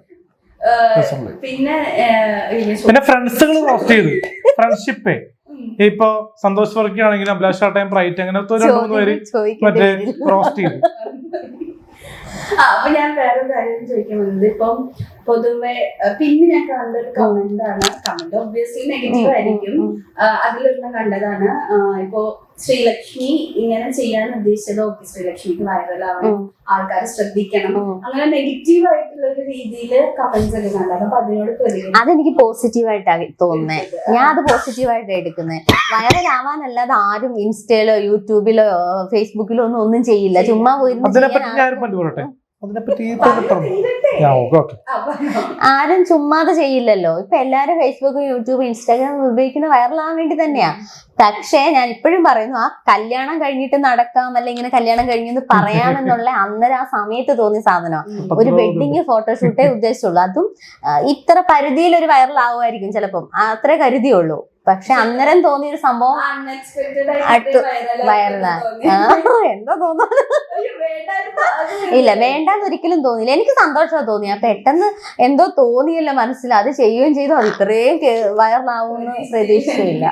പിന്നെ ഫ്രണ്ട്സുകൾ റോസ്റ്റ് ചെയ്തു, ഫ്രണ്ട്ഷിപ്പേ ഇപ്പൊ സന്തോഷ് വർക്കി ആണെങ്കിലും അഭിലാഷ് ടൈം പ്രൈറ്റ് അങ്ങനെ 2-3 പേര് മറ്റേ റോസ്റ്റ് ചെയ്തു. അപ്പൊ ഞാൻ വേറൊരു കാര്യം ചോദിക്കാൻ വന്നത്, ഇപ്പം പൊതുവെ പിന്നെ ഞാൻ കണ്ടൊരു കമന്റ് ആണ്, കമന്റ് ഒബ്വിയസ്ലി നെഗറ്റീവ് ആയിരിക്കും, അതിലൊരെണ്ണം കണ്ടതാണ്, ഇപ്പോ ശ്രീലക്ഷ്മി ഇങ്ങനെ ചെയ്യാൻ ഉദ്ദേശിച്ചത് ഓക്കെ ശ്രീലക്ഷ്മിക്ക് വൈറലാവണം, ആൾക്കാർ ശ്രദ്ധിക്കണം, അങ്ങനെ നെഗറ്റീവ് ആയിട്ടുള്ള ഒരു രീതിയിൽ കമന്റ്സ് ഒക്കെ കണ്ടത്. അപ്പൊ അതിനോട് അതെനിക്ക് പോസിറ്റീവായിട്ടാണ് തോന്നുന്നത്. ഞാൻ അത് പോസിറ്റീവായിട്ട് എടുക്കുന്നത്. വൈറലാവാനല്ലാതെ ആരും ഇൻസ്റ്റയിലോ യൂട്യൂബിലോ ഫേസ്ബുക്കിലോ ഒന്നും ചെയ്യില്ല. ചുമ്മാ പോയി ആരും ചുമ്മാതെ ചെയ്യില്ലല്ലോ. ഇപ്പൊ എല്ലാരും ഫേസ്ബുക്ക്, യൂട്യൂബ്, ഇൻസ്റ്റാഗ്രാം ഉപയോഗിക്കുന്ന വൈറലാവാൻ വേണ്ടി തന്നെയാ. പക്ഷേ ഞാൻ ഇപ്പോഴും പറയുന്നു, ആ കല്യാണം കഴിഞ്ഞിട്ട് നടക്കാം, അല്ലെ ഇങ്ങനെ കല്യാണം കഴിഞ്ഞെന്ന് പറയാമെന്നുള്ള അന്നേരം ആ സമയത്ത് തോന്നിയ സാധനമാണ്. ഒരു വെഡിങ് ഫോട്ടോഷൂട്ടേ ഉദ്ദേശിച്ചുള്ളൂ. അതും ഇത്ര പരിധിയിൽ ഒരു വൈറലാവുമായിരിക്കും ചിലപ്പം, അത്രേ കരുതിയുള്ളൂ. പക്ഷെ അന്നേരം തോന്നിയൊരു സംഭവം വൈറലാ എന്താ തോന്നുന്നു. ഇല്ല, വേണ്ടാന്ന് ഒരിക്കലും തോന്നിയില്ല. എനിക്ക് സന്തോഷമാണ് തോന്നിയ. പെട്ടെന്ന് എന്തോ തോന്നിയല്ലോ മനസ്സിൽ, അത് ചെയ്യുകയും ചെയ്തു. അത് ഇത്രയും വൈറലാവുമെന്ന് പ്രതീക്ഷിച്ചില്ല.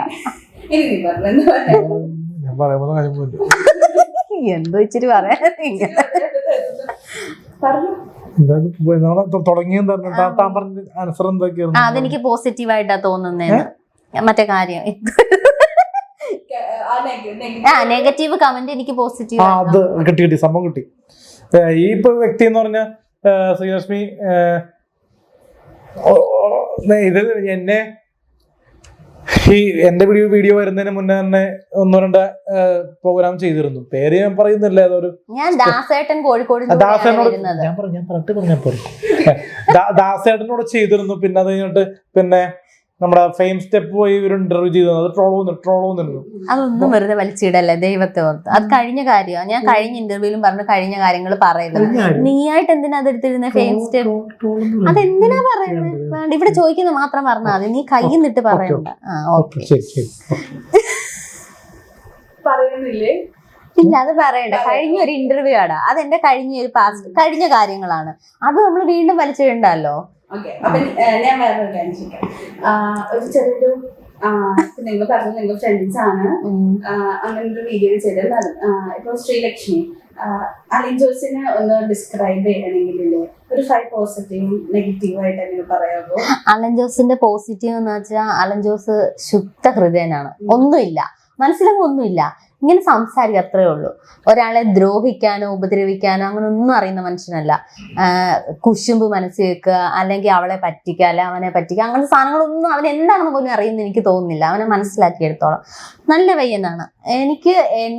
എന്തോ ഇച്ചിരി പറയാൻ അതെനിക്ക് പോസിറ്റീവായിട്ടാ തോന്നുന്നേന്ന്. മറ്റേ കാര്യം നെഗറ്റീവ് കമന്റ് എനിക്ക് പോസിറ്റീവ് കിട്ടി, സംഭവം കിട്ടി. ഈ ഇപ്പൊ വ്യക്തി എന്ന് പറഞ്ഞ ശ്രീലക്ഷ്മി ഇത് എന്റെ വീഡിയോ വരുന്നതിന് മുന്നേ തന്നെ 1-2 പ്രോഗ്രാം ചെയ്തിരുന്നു. പേര് ഞാൻ പറയുന്നില്ല. ഏതൊരു ഞാൻ ദാസേട്ടൻ കോഴിക്കോട് ദാസേട്ടനോട് ചെയ്തിരുന്നു. പിന്നെ അത് കഴിഞ്ഞിട്ട് പിന്നെ നമ്മുടെ ഫെയിം സ്റ്റെപ്പ് പോയി ഒരു ഇന്റർവ്യൂ ചെയ്തു. അത് ട്രോളോന്നിരുന്നു. അതൊന്നും വെറുതെ വലിച്ചിടല്ലേ, ദൈവത്തെ ഓർത്ത്. അത് കഴിഞ്ഞ കാര്യമാണ്. ഞാൻ കഴിഞ്ഞ ഇന്റർവ്യൂവിലും പറഞ്ഞു കഴിഞ്ഞ കാര്യങ്ങൾ പറയുന്നത്. നീയായിട്ട് എന്തിനാ അതെടുത്തിരുന്ന ഫെയിം സ്റ്റെപ്പ്? അതെന്തിനാ പറയുന്നത്? ഇവിടെ ചോദിക്കുന്നത് മാത്രം പറഞ്ഞാൽ മതി, നീ കൈ നിട്ട് പറയണ്ട. പറയുന്നില്ലേ? ഇല്ല, അത് പറയണ്ട. കഴിഞ്ഞ ഒരു ഇന്റർവ്യൂ ആടാ, അതെന്റെ കഴിഞ്ഞ കാര്യങ്ങളാണ്. അത് നമ്മൾ വീണ്ടും വലിച്ചിടണ്ടല്ലോ. ഓക്കെ, അപ്പൊ ഞാൻ വേറൊരു കാര്യം ചോദിക്കാം. ഒരു ചെറിയൊരു നിങ്ങൾ പറഞ്ഞു നിങ്ങൾ ഫ്രണ്ട്സ് ആണ്, അങ്ങനെ ഒരു വീഡിയോ ചെയ്തത്. ഇപ്പൊ ശ്രീലക്ഷ്മി അലിൻ ജോസിനെ ഒന്ന് ഡിസ്ക്രൈബ് ചെയ്യണമെങ്കിലേ ഒരു 5 പോസിറ്റീവും നെഗറ്റീവായിട്ട് അങ്ങനെ പറയാമോ? അലൻ ജോസിന്റെ പോസിറ്റീവ് എന്ന് വെച്ചാൽ അലൻ ജോസ് ശുദ്ധ ഹൃദയനാണ്. ഒന്നുമില്ല, മനസ്സിലൊന്നും ഒന്നുമില്ല, ഇങ്ങനെ സംസാരിക്കുക, അത്രേ ഉള്ളൂ. ഒരാളെ ദ്രോഹിക്കാനോ ഉപദ്രവിക്കാനോ അങ്ങനെ ഒന്നും അറിയുന്ന മനുഷ്യനല്ല. കുശുമ്പ് മനസ്സിൽ വെക്കുക, അല്ലെങ്കിൽ അവളെ പറ്റിക്കുക, അല്ലെ അവനെ പറ്റിക്കുക, അങ്ങനത്തെ സാധനങ്ങളൊന്നും അവൻ എന്താണെന്ന് പോലും അറിയുന്ന എനിക്ക് തോന്നുന്നില്ല. അവനെ മനസ്സിലാക്കിയെടുത്തോളം നല്ല പയ്യനാണ്.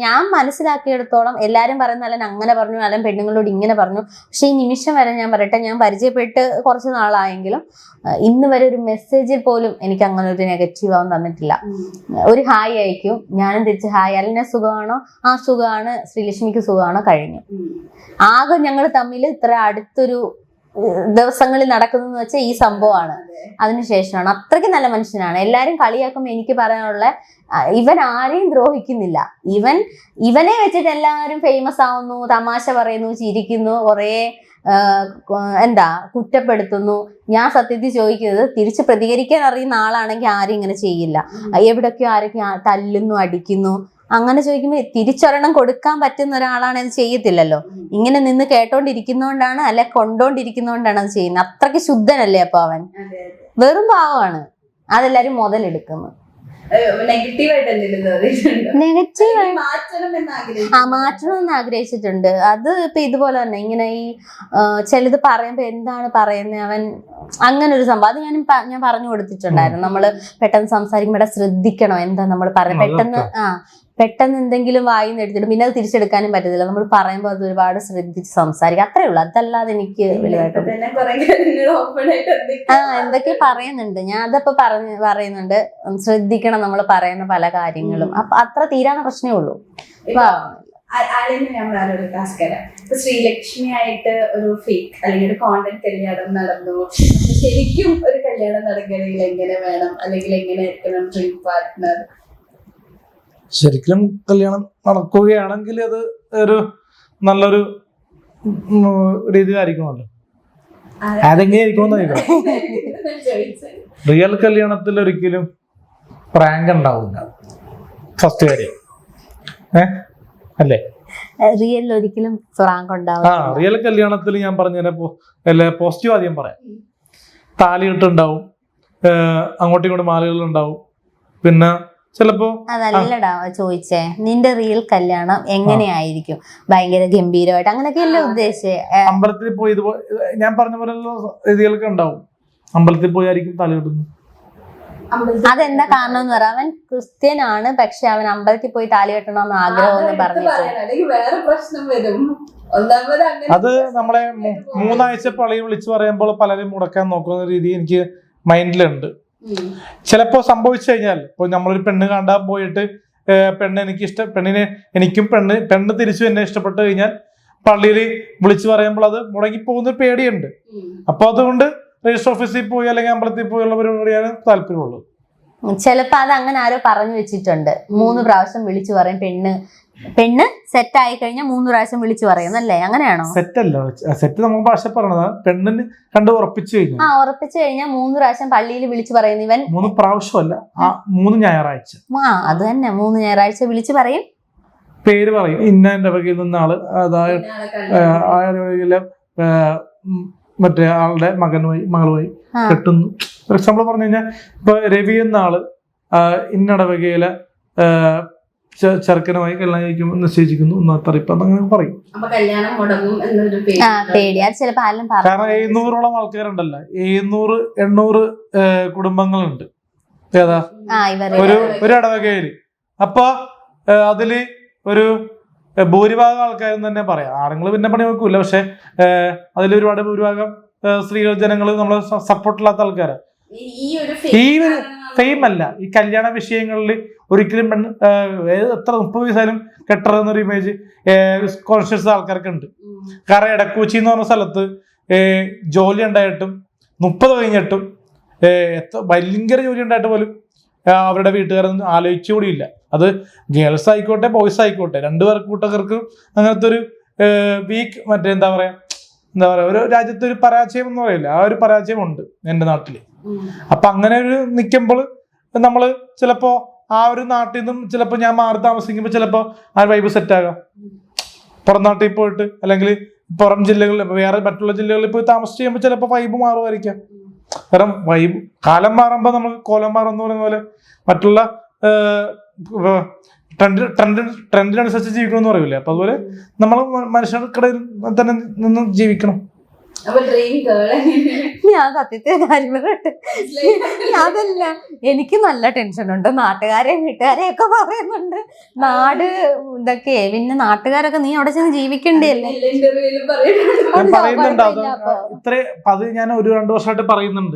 ഞാൻ മനസ്സിലാക്കിയെടുത്തോളം എല്ലാരും പറയുന്ന അല്ലൻ അങ്ങനെ പറഞ്ഞു, അല്ലൻ പെണ്ണുങ്ങളോട് ഇങ്ങനെ പറഞ്ഞു. പക്ഷെ ഈ നിമിഷം വരെ ഞാൻ പറയട്ടെ, ഞാൻ പരിചയപ്പെട്ട് കുറച്ച് നാളായെങ്കിലും ഇന്ന് വരെ ഒരു മെസ്സേജിൽ പോലും എനിക്ക് അങ്ങനെ ഒരു നെഗറ്റീവ് ആവും തന്നിട്ടില്ല. ഒരു ഹായ് അയക്കും, ഞാനും തിരിച്ച് ഹായ്. അല്ലനെ സുഖമാണോ? ആ സുഖമാണ്. ശ്രീലക്ഷ്മിക്ക് സുഖമാണോ? കഴിഞ്ഞു. ആകെ ഞങ്ങൾ തമ്മിൽ ഇത്ര അടുത്തൊരു ദിവസങ്ങളിൽ നടക്കുന്നതെന്ന് വെച്ചാൽ ഈ സംഭവമാണ്. അതിനുശേഷമാണ്. അത്രയ്ക്ക് നല്ല മനുഷ്യനാണ്. എല്ലാരും കളിയാക്കുമ്പോൾ എനിക്ക് പറയാനുള്ള, ഇവൻ ആരെയും ദ്രോഹിക്കുന്നില്ല. ഇവനെ വെച്ചിട്ട് എല്ലാവരും ഫേമസ് ആവുന്നു, തമാശ പറയുന്നു, ചിരിക്കുന്നു, കുറേ കുറ്റപ്പെടുത്തുന്നു. ഞാൻ സത്യത്തിൽ ചോദിക്കുന്നത്, തിരിച്ച് പ്രതികരിക്കാൻ അറിയുന്ന ആളാണെങ്കിൽ ആരും ഇങ്ങനെ ചെയ്യില്ല. എവിടൊക്കെയോ ആരൊക്കെ തല്ലുന്നു, അടിക്കുന്നു, അങ്ങനെ ചോദിക്കുമ്പോൾ തിരിച്ചൊരെണ്ണം കൊടുക്കാൻ പറ്റുന്ന ഒരാളാണ് അത് ചെയ്യത്തില്ലല്ലോ. ഇങ്ങനെ നിന്ന് കേട്ടോണ്ടിരിക്കുന്നോണ്ടാണ്, അല്ലെ കൊണ്ടോണ്ടിരിക്കുന്നോണ്ടാണ് അത് ചെയ്യുന്നത്. അത്രയ്ക്ക് ശുദ്ധനല്ലേ അപ്പൊ അവൻ? വെറും പാവമാണ്. അതെല്ലാരും മുതലെടുക്കുന്നു. മാറ്റണമെന്ന് ആഗ്രഹിച്ചിട്ടുണ്ട്. അത് ഇപ്പൊ ഇതുപോലെ തന്നെ ഇങ്ങനെ ഈ ചിലത് പറയുമ്പോ എന്താണ് പറയുന്നത് അവൻ, അങ്ങനെ ഒരു സംഭവം. അത് ഞാൻ പറഞ്ഞു കൊടുത്തിട്ടുണ്ടായിരുന്നു. നമ്മള് പെട്ടെന്ന് സംസാരിക്കുമ്പോ ശ്രദ്ധിക്കണം എന്താ നമ്മൾ പറയുന്നത്. പെട്ടെന്ന് എന്തെങ്കിലും വായിന്ന് എടുത്തിട്ട് പിന്നെ അത് തിരിച്ചെടുക്കാനും പറ്റത്തില്ല. നമ്മൾ പറയുമ്പോൾ അത് ഒരുപാട് ശ്രദ്ധിച്ച് സംസാരിക്കുക, അത്രേ ഉള്ളൂ. അതല്ലാതെ എനിക്ക് വലുതായിട്ട് എന്തൊക്കെ പറയുന്നുണ്ട്. ഞാൻ അതപ്പോ പറയുന്നുണ്ട്, ശ്രദ്ധിക്കണം നമ്മൾ പറയുന്ന പല കാര്യങ്ങളും. അപ്പൊ അത്ര തീരാன പ്രശ്നമേ ഉള്ളൂ. ഞാൻ വേറൊരു ടാസ്ക് തരാം. ഇപ്പൊ ശ്രീലക്ഷ്മി ആയിട്ട് ഒരു ഫേക്ക് അല്ലെങ്കിൽ ഒരു കോണ്ടന്റ് കല്യാണം നടന്നു. ശരിക്കും ഒരു കല്യാണം നടക്കണമെങ്കിൽ എങ്ങനെ വേണം, അല്ലെങ്കിൽ എങ്ങനെ ആയിരിക്കണം ഡ്രീം പാർട്ട്ണർ? ശരിക്കും കല്യാണം നടക്കുകയാണെങ്കിൽ അത് ഒരു നല്ലൊരു രീതിയിലായിരിക്കണമല്ലോ. അതെങ്ങനെയായിരിക്കും? റിയൽ കല്യാണത്തിൽ ഒരിക്കലും പ്രാങ്ക് ഉണ്ടാവില്ല. ഫസ്റ്റ് കാര്യം അല്ലേ? റിയലിൽ ഒരിക്കലും ഫ്രാങ്ക് ആ ഉണ്ടാവും. റിയൽ കല്യാണത്തിൽ ഞാൻ പറഞ്ഞ പോസിറ്റീവ് ആദ്യം പറയാം. താലികെട്ടുണ്ടാവും, അങ്ങോട്ടും ഇങ്ങോട്ടും മാലകൾ ഉണ്ടാവും, പിന്നെ ചിലപ്പോ അതല്ലടാ ചോദിച്ചേ, നിന്റെ റിയൽ കല്യാണം എങ്ങനെയായിരിക്കും? ഭയങ്കര ഗംഭീരമായിട്ട് അങ്ങനെയൊക്കെയല്ലേ ഉദ്ദേശിച്ചേ? അമ്പലത്തിൽ പോയി ഇതുപോലെ ഞാൻ പറഞ്ഞ പോലെയുള്ള രീതികളൊക്കെ ഉണ്ടാവും. അമ്പലത്തിൽ പോയി ആയിരിക്കും താലി കെട്ടുന്നത്. അതെന്താ കാരണം എന്ന് പറയാം, അവൻ ക്രിസ്ത്യനാണ്, പക്ഷെ അവൻ അമ്പലത്തിൽ പോയി താലി കെട്ടണമെന്ന് ആഗ്രഹം എന്ന് പറഞ്ഞിട്ട് വേറെ പ്രശ്നം വരും. അത് നമ്മളെ 3 ആഴ്ച പള്ളി വിളിച്ചു പറയുമ്പോൾ പലരും മുടക്കാൻ നോക്കുന്ന രീതി എനിക്ക് മൈൻഡിലുണ്ട്. ചിലപ്പോ സംഭവിച്ചു കഴിഞ്ഞാൽ, ഇപ്പൊ നമ്മളൊരു പെണ്ണ് കാണാൻ പോയിട്ട് പെണ്ണിനെ എനിക്കും പെണ്ണ് തിരിച്ചു എന്നെ ഇഷ്ടപ്പെട്ടു കഴിഞ്ഞാൽ പള്ളിയിൽ വിളിച്ചു പറയുമ്പോൾ അത് മുടങ്ങിപ്പോകുന്ന പേടിയുണ്ട്. അപ്പൊ അതുകൊണ്ട് രജിസ്റ്റർ ഓഫീസിൽ പോയി അല്ലെങ്കിൽ അമ്പലത്തിൽ പോയുള്ള പരിപാടിയാണ് താല്പര്യമുള്ളത്. ചിലപ്പോ അത് അങ്ങനെ ആരോ പറഞ്ഞു വെച്ചിട്ടുണ്ട്, 3 പ്രാവശ്യം വിളിച്ചു പറയും. പെണ്ണ് സെറ്റ് ആയി കഴിഞ്ഞാൽ 3 പ്രാവശ്യം വിളിച്ചു പറയും അല്ലേ? അങ്ങനെയാണോ? സെറ്റല്ല, സെറ്റ് നമ്മൾ ഭാഷ പറഞ്ഞത് പെണ്ണിന് കണ്ട് ഉറപ്പിച്ചു കഴിഞ്ഞാൽ ഉറപ്പിച്ചു കഴിഞ്ഞാൽ 3 പ്രാവശ്യം പള്ളിയിൽ വിളിച്ചു പറയുന്നു. ഇവൻ 3 പ്രാവശ്യമല്ല, 3 ഞായറാഴ്ച. അത് തന്നെ 3 ഞായറാഴ്ച വിളിച്ചു പറയും, പേര് പറയും. ഇന്ന വകയിൽ നിന്നാള്, അതായത് മറ്റേ ആളുടെ മകളുമായി കെട്ടുന്നു. ഫോർ എക്സാമ്പിൾ പറഞ്ഞു കഴിഞ്ഞാൽ ഇപ്പൊ രവി എന്ന ആള് ഇന്നടവകയിലെ ചെറുക്കനുമായി കല്യാണം കഴിക്കുമ്പോൾ നിശ്ചയിച്ചിരിക്കുന്നു എന്നറിയിപ്പ് അങ്ങനെ പറയും. കാരണം 700ഓളം ആൾക്കാരുണ്ടല്ലോ, 700-800 കുടുംബങ്ങളുണ്ട് ഏതാ ഒരു ഇടവകയില്. അപ്പൊ അതില് ഒരു ഭൂരിഭാഗം ആൾക്കാരും തന്നെ പറയാം. ആണുങ്ങൾ പിന്നെ പണി നോക്കൂല, പക്ഷെ അതിലൊരുപാട് ഭൂരിഭാഗം സ്ത്രീകൾ ജനങ്ങൾ നമ്മളെ സപ്പോർട്ടില്ലാത്ത ആൾക്കാരാണ്. ഈ ഒരു ഫെയിം അല്ല, ഈ കല്യാണ വിഷയങ്ങളിൽ ഒരിക്കലും എത്ര 30 വയസ്സായാലും കെട്ടറെന്നൊരു ഇമേജ് കോൺഷ്യസ് ആൾക്കാർക്ക് ഉണ്ട്. കാരണം എടക്കൂച്ചി എന്ന് പറഞ്ഞ സ്ഥലത്ത് ജോലി ഉണ്ടായിട്ടും 30 കഴിഞ്ഞിട്ടും ഭയങ്കര ജോലി ഉണ്ടായിട്ട് പോലും അവരുടെ വീട്ടുകാരൊന്നും ആലോചിച്ചുകൂടിയില്ല. അത് ഗേൾസ് ആയിക്കോട്ടെ ബോയ്സ് ആയിക്കോട്ടെ, 2 കൂട്ടർക്കും അങ്ങനത്തെ ഒരു വീക്ക് എന്താ പറയാ ഒരു രാജ്യത്ത് ഒരു പരാജയം എന്ന് പറയില്ല, ആ ഒരു പരാജയം ഉണ്ട് എന്റെ നാട്ടില്. അപ്പൊ അങ്ങനെ ഒരു നിൽക്കുമ്പോൾ നമ്മള് ചിലപ്പോ ആ ഒരു നാട്ടിൽ നിന്നും ചിലപ്പോ ഞാൻ മാറി താമസിക്കുമ്പോൾ ചിലപ്പോ ആ വൈബ് സെറ്റ് ആകാം. പുറം നാട്ടിൽ പോയിട്ട് അല്ലെങ്കിൽ പുറം ജില്ലകളിൽ വേറെ മറ്റുള്ള ജില്ലകളിൽ പോയി താമസിച്ച് ചെയ്യുമ്പോൾ ചിലപ്പോൾ വൈബ് മാറുമായിരിക്കാം. കാരണം വൈബ് കാലം മാറുമ്പോൾ നമ്മൾ കോലം മാറുന്ന പറയുന്ന പോലെ മറ്റുള്ള ട്രെൻഡിനനുസരിച്ച് ജീവിക്കണം എന്ന് പറയൂലേ, അപ്പൊ അതുപോലെ നമ്മൾ മനുഷ്യർക്കിടയിൽ തന്നെ നിന്ന് ജീവിക്കണം. ഞാൻ സത്യത്തെ കാര്യം പറയട്ടെ, അതല്ല എനിക്ക് നല്ല ടെൻഷനുണ്ട്. നാട്ടുകാരെയും വീട്ടുകാരെയും ഒക്കെ പറയുന്നുണ്ട്, നാട് ഇതൊക്കെ. പിന്നെ നാട്ടുകാരൊക്കെ നീ അവിടെ ചെന്ന് ജീവിക്കണ്ടല്ലേ പറയുന്നുണ്ട്. അത് ഞാൻ 1-2 വർഷമായിട്ട് പറയുന്നുണ്ട്.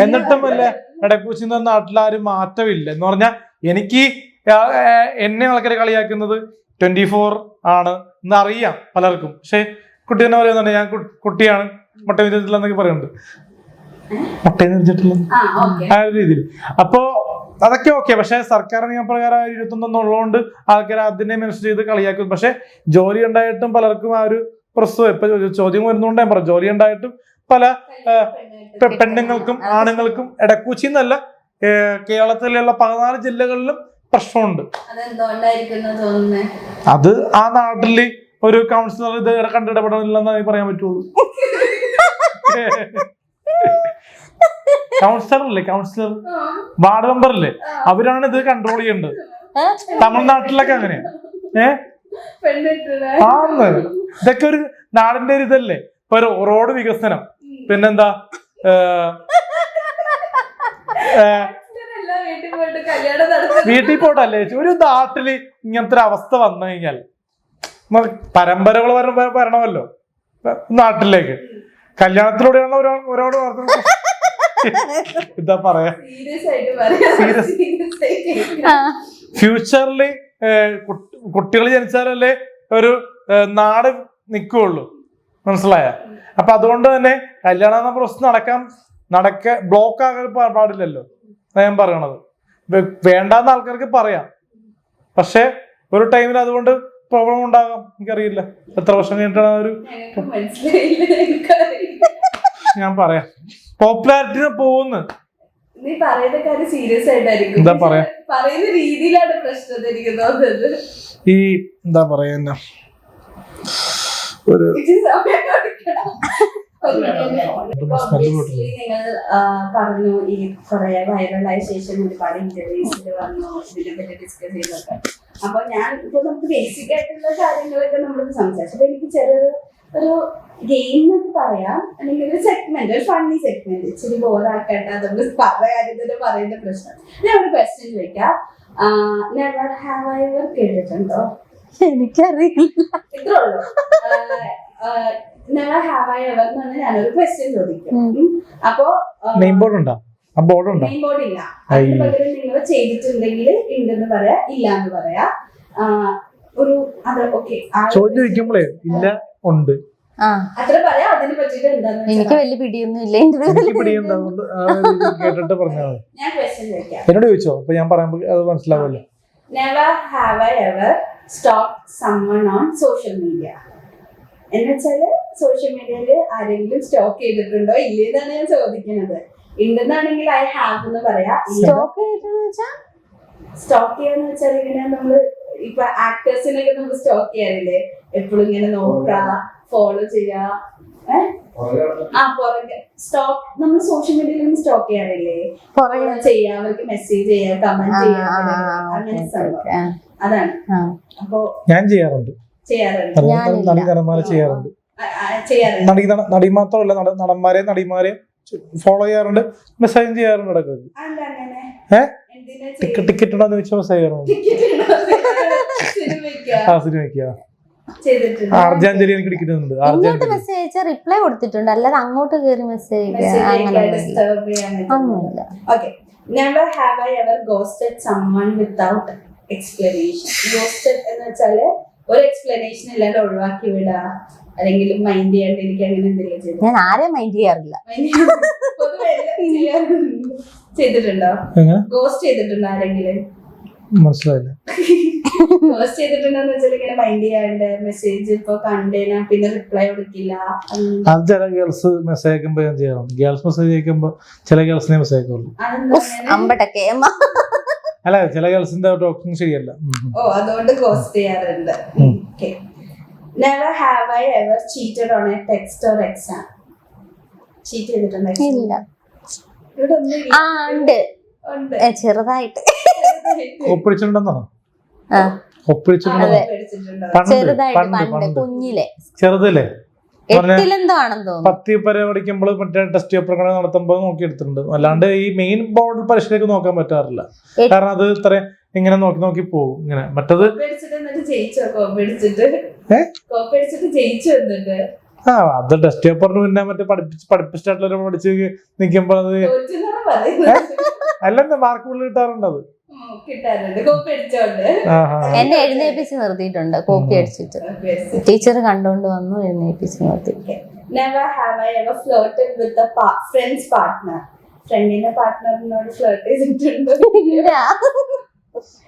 എന്നിട്ടും അല്ലേ എടക്കൂച്ചി എന്ന് പറഞ്ഞ നാട്ടിലാരും മാറ്റമില്ല എന്ന് പറഞ്ഞാൽ എനിക്ക് എന്നെ ആൾക്കാരെ കളിയാക്കുന്നത് 24 ആണ് എന്നറിയാം പലർക്കും. പക്ഷെ കുട്ടി തന്നെ പറയുന്നുണ്ട് ഞാൻ കുട്ടിയാണ്, മുട്ട വിരിച്ചിട്ടില്ല എന്നൊക്കെ പറയുന്നുണ്ട്. മുട്ട വിരിച്ചിട്ടില്ല ആ ഒരു രീതിയിൽ. അപ്പോ അതൊക്കെ ഓക്കെ. പക്ഷെ സർക്കാർ നിയമപ്രകാരം 21 ഉള്ളതുകൊണ്ട് ആൾക്കാർ അതിനെ മെൻഷൻ ചെയ്ത് കളിയാക്കും. പക്ഷെ ജോലി ഉണ്ടായിട്ടും പലർക്കും ആ ഒരു പ്രശ്നം ഇപ്പൊ ചോദ്യം വരുന്നതുകൊണ്ട് ഞാൻ പറഞ്ഞു, ജോലി ഉണ്ടായിട്ടും പല പെണ്ണുങ്ങൾക്കും ആണുങ്ങൾക്കും എടക്കൂച്ചി എന്നല്ല കേരളത്തിലുള്ള 14 ജില്ലകളിലും പ്രശ്നമുണ്ട്. അത് ആ നാട്ടില് ഒരു കൗൺസിലർ ഇത് കണ്ടിടപെടണമെന്നില്ലെന്ന് പറയാൻ പറ്റുള്ളൂ. കൗൺസിലർ വാർഡ് മെമ്പറില്ലേ, അവരാണ് ഇത് കൺട്രോൾ ചെയ്യേണ്ടത്. തമിഴ്നാട്ടിലൊക്കെ അങ്ങനെയാ. ആന്ന് ഇതൊക്കെ ഒരു നാടിന്റെ ഒരു ഇതല്ലേ. ഇപ്പൊ റോഡ് വികസനം, പിന്നെന്താ വീട്ടിൽ പോയിട്ടല്ലേ ഒരു നാട്ടില് ഇങ്ങനത്തെ ഒരു അവസ്ഥ വന്നു കഴിഞ്ഞാൽ പരമ്പരകൾ വരണമല്ലോ നാട്ടിലേക്ക്. കല്യാണത്തിലൂടെയാണ് ഒരുപാട് എന്താ പറയാ ഫ്യൂച്ചറില് കുട്ടികൾ ജനിച്ചാലല്ലേ ഒരു നാട് നിൽക്കുകയുള്ളൂ, മനസ്സിലായ? അപ്പൊ അതുകൊണ്ട് തന്നെ കല്യാണം എന്ന പ്രശ്നം ബ്ലോക്ക് ആകാൻ പാടില്ലല്ലോ ഞാൻ പറയണത്. വേണ്ടാന്ന ആൾക്കാർക്ക് പറയാം, പക്ഷെ ഒരു ടൈമിൽ അതുകൊണ്ട് പ്രോബ്ലം ഉണ്ടാകാം. എനിക്കറിയില്ല എത്ര വർഷം കഴിഞ്ഞിട്ടാണ് ഒരു ഞാൻ പറയാം പോപ്പുലാരിറ്റി പോകുന്നു. നീ പറയുന്ന കാര്യം സീരിയസ് ആയിട്ടായിരിക്കും, എന്താ പറയാ പറയുന്ന രീതിയിലാണ് പ്രശ്നം എനിക്ക് തോന്നുന്നത്. ഈ എന്താ പറയുന്ന ഒരു നിങ്ങൾ പറഞ്ഞു ഈ കുറെ വൈറലായ ശേഷം ഒരുപാട് ഇന്റർവ്യൂസിൽ വന്നു ഇതിനെ പറ്റി ഡിസ്കസ് ചെയ്തൊക്കെ. അപ്പൊ ഞാൻ ഇപ്പൊ നമുക്ക് ബേസിക് ആയിട്ടുള്ള കാര്യങ്ങളൊക്കെ നമ്മൾ സംസാരിച്ചു. അപ്പൊ എനിക്ക് ചെറിയൊരു ഒരു ഗെയിം എന്നൊക്കെ പറയാം, അല്ലെങ്കിൽ ഒരു സെഗ്മെന്റ്, ഒരു ഫണ്ണി സെഗ്മെന്റ്, ഇച്ചിരി ബോറാക്കട്ടെ, നമ്മൾ കാര്യത്തിന് പറയുന്ന പ്രശ്നം. ഞാൻ ഒരു ക്വസ്റ്റ്യൻ ചോദിക്കാം. നെവർ ഹാവ് ഐ എവർ കേട്ടിട്ടുണ്ടോ? എനിക്കറിയില്ല. ഇത്രേ ഉള്ളൂ. നെവർ ഹാവ് ഐ എവർ എന്ന് പറഞ്ഞാൽ ഞാനൊരു ക്വസ്റ്റ്യൻ ചോദിക്കും. അപ്പോ നെയിം ബോർഡ് ഉണ്ടോ? ആ ബോർഡ് ഉണ്ടോ? നെയിം ബോർഡ് ഇല്ല. അതിന് പകരം നിങ്ങൾ ചെയ്തിട്ടുണ്ടെങ്കിൽ ഉണ്ടെന്ന് പറയാ, ഇല്ല എന്ന് പറയാ. ഒരു അത് ഓക്കെ ചോദ്യം ചോദിക്കുമ്പോഴേ ഇല്ല ഉണ്ട് അത്ര പറയാ. അതിനെ പറ്റിട്ട് എന്താന്ന് എനിക്ക് വലിയ പിടിയൊന്നും ഇല്ല. കേട്ടിട്ട് പറഞ്ഞാൽ മതി. ഞാൻ ക്വസ്റ്റ്യൻ ചോദിക്കാം. എന്നോട് ചോദിച്ചോ? അപ്പൊ ഞാൻ പറയുമ്പോ അത് മനസ്സിലാവുമല്ലോ. Never have I ever stalk someone on social media. എന്നുവെച്ചാല് സോഷ്യൽ മീഡിയയില് ആരെങ്കിലും സ്റ്റോക്ക് ചെയ്തിട്ടുണ്ടോ ഇല്ലേന്നാണ് ഞാൻ ചോദിക്കുന്നത്. ഉണ്ടെന്നാണെങ്കിൽ ഐ ഹാവ് എന്ന് പറയാ. സ്റ്റോക്ക് സ്റ്റോക്ക് ചെയ്യാന്ന് വെച്ചാൽ ഇങ്ങനെ നമ്മള് ഇപ്പൊ ആക്ടേഴ്സിനൊക്കെ നമ്മൾ സ്റ്റോക്ക് ചെയ്യാറില്ലേ, എപ്പോഴും ഇങ്ങനെ നോക്കുക, ഫോളോ ചെയ്യാ. പുറകെ സ്റ്റോക്ക് നമ്മൾ സോഷ്യൽ മീഡിയയിൽ സ്റ്റോക്ക് ചെയ്യാറില്ലേ, ചെയ്യാം, അവർക്ക് മെസ്സേജ് ചെയ്യാം, കമന്റ് ചെയ്യാം, അങ്ങനെ സംഭവം. അതാണ്. അപ്പൊ ഞാൻ ചെയ്യാറുണ്ട്. നടി മാത്രമല്ല, നടിമാരെ ഫോളോ ചെയ്യാറുണ്ട്, മെസ്സേജ് ചെയ്യാറുണ്ട്. ടിക്കറ്റ് ഉണ്ടോന്ന് വെച്ചാൽ മെസ്സേജ് ചെയ്യാറുണ്ട്. സിനിമയ്ക്ക് അർജാഞ്ജലി എനിക്ക് ടിക്കറ്റ് ഇങ്ങോട്ട് മെസ്സേജ് അയച്ചാൽ റിപ്ലൈ കൊടുത്തിട്ടുണ്ട്, അല്ലാതെ അങ്ങോട്ട് കയറി മെസ്സേജ് അങ്ങനെയൊന്നുമില്ല. Never have I ever ghosted someone without explanation. Ghosted എന്ന് വെച്ചാല് ഒരു എക്സ്പ്ലനേഷൻ ഇല്ലാണ്ട് ഒഴിവാക്കി വിടുക, അല്ലെങ്കിൽ മൈൻഡ് ചെയ്യാണ്ട് എനിക്ക് അങ്ങനെ എന്തെങ്കിലും ചെയ്തു. ഞാൻ ആരെയും മൈൻഡ് ചെയ്യാറില്ല. ചെയ്തിട്ടുണ്ടോ? ഗോസ്റ്റ് ചെയ്തിട്ടുണ്ടോ ആരെങ്കിലും? മനസ്സിലായില്ല. ഗോസ്റ്റ് ചെയ്തിട്ടുണ്ടോന്ന് വെച്ചാൽ ഇങ്ങനെ മൈൻഡ് ചെയ്യാണ്ട് മെസ്സേജ് ഇപ്പൊ കണ്ടേനാ പിന്നെ റിപ്ലൈ കൊടുക്കില്ല. അത് ചില ഗേൾസ് മെസ്സേജ് അയക്കുമ്പോ ഞാൻ ചെയ്യാറുണ്ട്. ഗേൾസ് മെസ്സേജ് അയക്കുമ്പോ ചില ഗേൾസിനെ മെസ്സേജ് അയക്കുള്ളൂ. അല്ല, ചില ഗേൾസിന്റെ ടോക്കിംഗ് ശരിയല്ല. ഓ, അതുകൊണ്ട് ഗോസ്റ്റ് ചെയ്യാറുണ്ട്. Never have I ever cheated on a text or exam. Cheat ചെയ്തിട്ടുണ്ടോ? ഇല്ല. ഇവിടെ ഒന്നും ഉണ്ട്, ചെറുതായിട്ട്. ഒപ്പിടിച്ചിട്ടുണ്ടെന്നാണോ? കുഞ്ഞിലെ ചെറുതല്ലേ എട്ടിലെന്തോ ആണെന്ന് തോന്നുന്നു. 10 വരെ പഠിക്കുമ്പോൾ മറ്റേ ടെസ്റ്റ് പേപ്പർ നടത്തുമ്പോൾ നോക്കിയെടുത്തിട്ടുണ്ട്. അല്ലാണ്ട് ഈ മെയിൻ ബോർഡ് പരീക്ഷയിലേക്ക് നോക്കാൻ പറ്റാറില്ല. കാരണം അത് ഇത്ര ഇങ്ങനെ നോക്കി പോകും. ഇങ്ങനെ മറ്റത് അത് ടെസ്റ്റ് പേപ്പറിന് പിന്നെ മറ്റേ പഠിപ്പിച്ചിട്ടുള്ള പഠിച്ച് നിൽക്കുമ്പോൾ അത് അല്ലെന്താ മാർക്ക് പുള്ളി കിട്ടാറുണ്ട്. അത് എന്നെ എഴുന്നേപ്പിച്ച് നിർത്തിയിട്ടുണ്ട്, കോപ്പി അടിച്ചിട്ട്. ടീച്ചർ കണ്ടോണ്ട് വന്നു, എഴുന്നേപ്പിച്ച് നിർത്തി. Never have I ever flirted with a friend's partner. ഫ്രണ്ടിന്റെ പാർട്ട്ണറിനോട് ഫ്ലർട്ട് ചെയ്തിട്ടുണ്ടോ?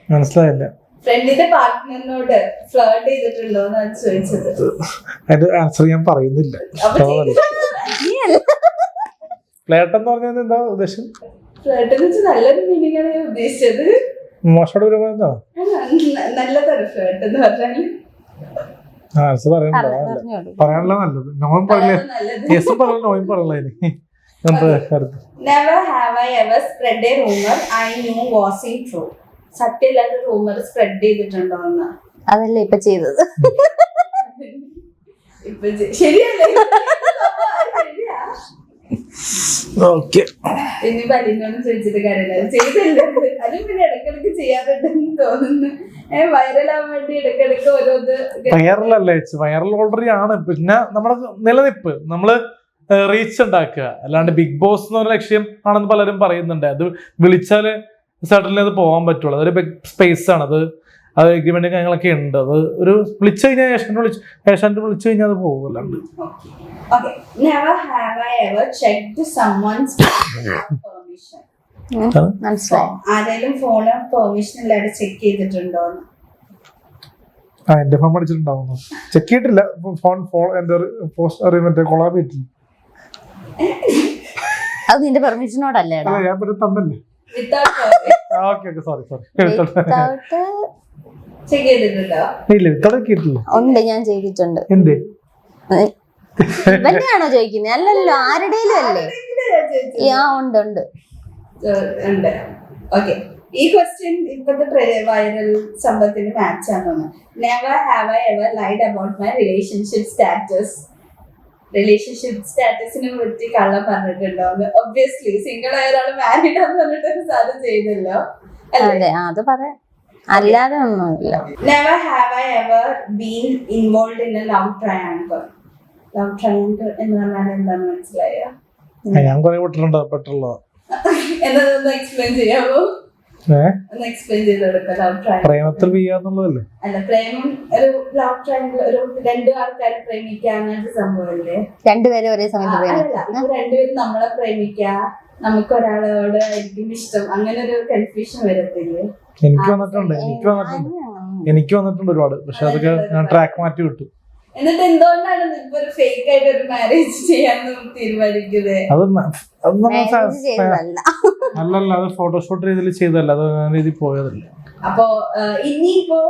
മനസ്സിലായില്ല. ഫ്രണ്ടിന്റെ പാർട്ട്ണറിനോട് ഫ്ലർട്ട് ചെയ്തിട്ടുണ്ടോ എന്നാണ് ചോദിച്ചത്. അതിന്റെ ആൻസർ ഞാൻ പറയുന്നില്ല. ഫ്ലർട്ട് എന്ന് പറഞ്ഞാൽ എന്താ ഉദ്ദേശം? ഫ്ലർട്ട് എന്ന് വെച്ചാൽ നല്ലൊരു മീനിങ് ആണ് ഞാൻ ഉദ്ദേശിച്ചത്. മോശമായിട്ട് വരുമ്പോ നല്ലതാണ് ഫ്ലർട്ട് എന്ന് പറഞ്ഞാൽ. ആൻസർ പറയാനുള്ള നല്ലത്. നോയും പറയില്ല, യെസും പറയില്ല, നോയും പറയില്ല. Never have I ever spread a rumor I knew wasn't true. സത്യമില്ലാത്ത റൂമർ സ്പ്രെഡ് ചെയ്തിട്ടുണ്ടോ എന്ന്? അതല്ലേ ഇപ്പൊ ചെയ്തത്. ഇപ്പൊ ശരിയല്ലേ? ഇനി ബലിനോട് ചോദിച്ചിട്ട് കാര്യമില്ല, ചെയ്തില്ല. അതും പിന്നെ ഇടക്കിടക്ക് ചെയ്യാറുണ്ടെന്ന് തോന്നുന്നു. വൈറലാവാൻ വേണ്ടി ഇടക്കിടക്ക് ഓരോന്ന്. വൈറലല്ലേ, വൈറൽ ഓൾറെഡി ആണ്. പിന്നെ നമ്മുടെ നിലനിൽപ്പ്, നമ്മള് റീച്ച് ഉണ്ടാക്കുക, അല്ലാണ്ട് ബിഗ് ബോസ് എന്ന് പറഞ്ഞ ലക്ഷ്യം ആണെന്ന് പലരും പറയുന്നുണ്ട്. അത് വിളിച്ചാല് സഡൻലി അത് പോകാൻ പറ്റുള്ളൂ. അതൊരു ബിഗ് സ്പേസ് ആണ്. അത് എഗ്രിമെന്റ് കാര്യങ്ങളൊക്കെ ഉണ്ട്. അത് ഒരു വിളിച്ചു കഴിഞ്ഞാൽ ഏഷ്യാനെറ്റ് വിളിച്ചു കഴിഞ്ഞാൽ അത് പോകും. അല്ലാണ്ട് ആരെങ്കിലും ഫോണ് പെർമിഷൻ ഇല്ലാതെ ചെക്ക് ചെയ്തിട്ടുണ്ടോ? എന്റെ ഫോൺ അടിച്ചിട്ടുണ്ടാവുന്നു. ചെക്ക് ചെയ്തിട്ടില്ല. ഫോൺ എന്റെ പോസ്റ്റ് കൊളാബ് ചെയ്തിട്ടില്ല. അത് നിന്റെ പെർമിഷനോടല്ലേ? ഞാൻ തന്നല്ലേ. ചെക്ക് ചെയ്തിട്ടുണ്ടോ? ഇല്ല തുടക്കിയിട്ടില്ല. ഉണ്ട്, ഞാൻ ചെയ്തിട്ടുണ്ട്. എന്ത് ഇവന്റെയാണോ ചോദിക്കുന്നത്? അല്ലല്ലോ, ആരുടെയും അല്ലേ? ഉണ്ട് ഉണ്ട് ഉണ്ട്. ഓക്കെ, ഈ ക്വസ്റ്റ്യൻ ഇപ്പോഴത്തെ വൈറൽ സംഭവത്തിന് മാച്ച് ആണെന്ന്. Never have I ever lied about my relationship status. Relationship സ്റ്റാറ്റസിനെ പറ്റി കള്ളം പറഞ്ഞിട്ടുണ്ടോ? ഒബ്വിയസ്ലി സിംഗിൾ ആയ ഒരാൾ മാരീഡ് ആണെന്ന് പറഞ്ഞിട്ട് സാധനം ചെയ്തല്ലോ അതെ, അത് പറയാം, അല്ലാതെ ഒന്നുമില്ല. Never have I ever been involve in A love triangle. Love triangle എന്ന് പറഞ്ഞാൽ എന്താണെന്ന് മനസ്സിലായോ? ഞാൻ കുറെ പെട്ടുള്ളതാ. എന്നതൊന്ന് എക്സ്പ്ലെയിൻ ചെയ്യാമോ? ഒന്ന് എക്സ്പ്ലെയിൻ ചെയ്ത് കൊടുക്കാം. ലവ് ട്രയാങ്കിൾ പ്രേമത്തിൽ വീയാന്നുള്ളതല്ലേ? അല്ല, പ്രേമം ഒരു ലവ് ട്രയാങ്കിൾ, ഒരു രണ്ടു ആൾക്കാരെ പ്രേമിക്കുക അങ്ങനത്തെ സംഭവമല്ലേ? രണ്ടുപേരും ഒരേ സമയത്ത് പ്രേമിക്കും. ഇപ്പൊ രണ്ടുപേരും നമ്മളെ പ്രേമിക്കുക, നമുക്ക് ഒരാളോട് ആയിരിക്കും ഇഷ്ടം, അങ്ങനെ ഒരു കൺഫ്യൂഷൻ വരത്തില്ലേ? എനിക്ക് വന്നിട്ടുണ്ട് ഒരുപാട്. പക്ഷെ അതൊക്കെ ഞാൻ ട്രാക്ക് മാറ്റി വിട്ടു. എന്നിട്ട് എന്തുകൊണ്ടാണ് ഇപ്പൊ ഒരു ഫേക്ക് ആയിട്ട് ഒരു മാരേജ് ചെയ്യാന്ന് തീരുമാനിക്കുന്നത്? അല്ലല്ല, അത് ഫോട്ടോഷൂട്ട് രീതിയിൽ ചെയ്തല്ല, അത് രീതിയിൽ പോയതല്ല. അപ്പൊ ഇനിയിപ്പോ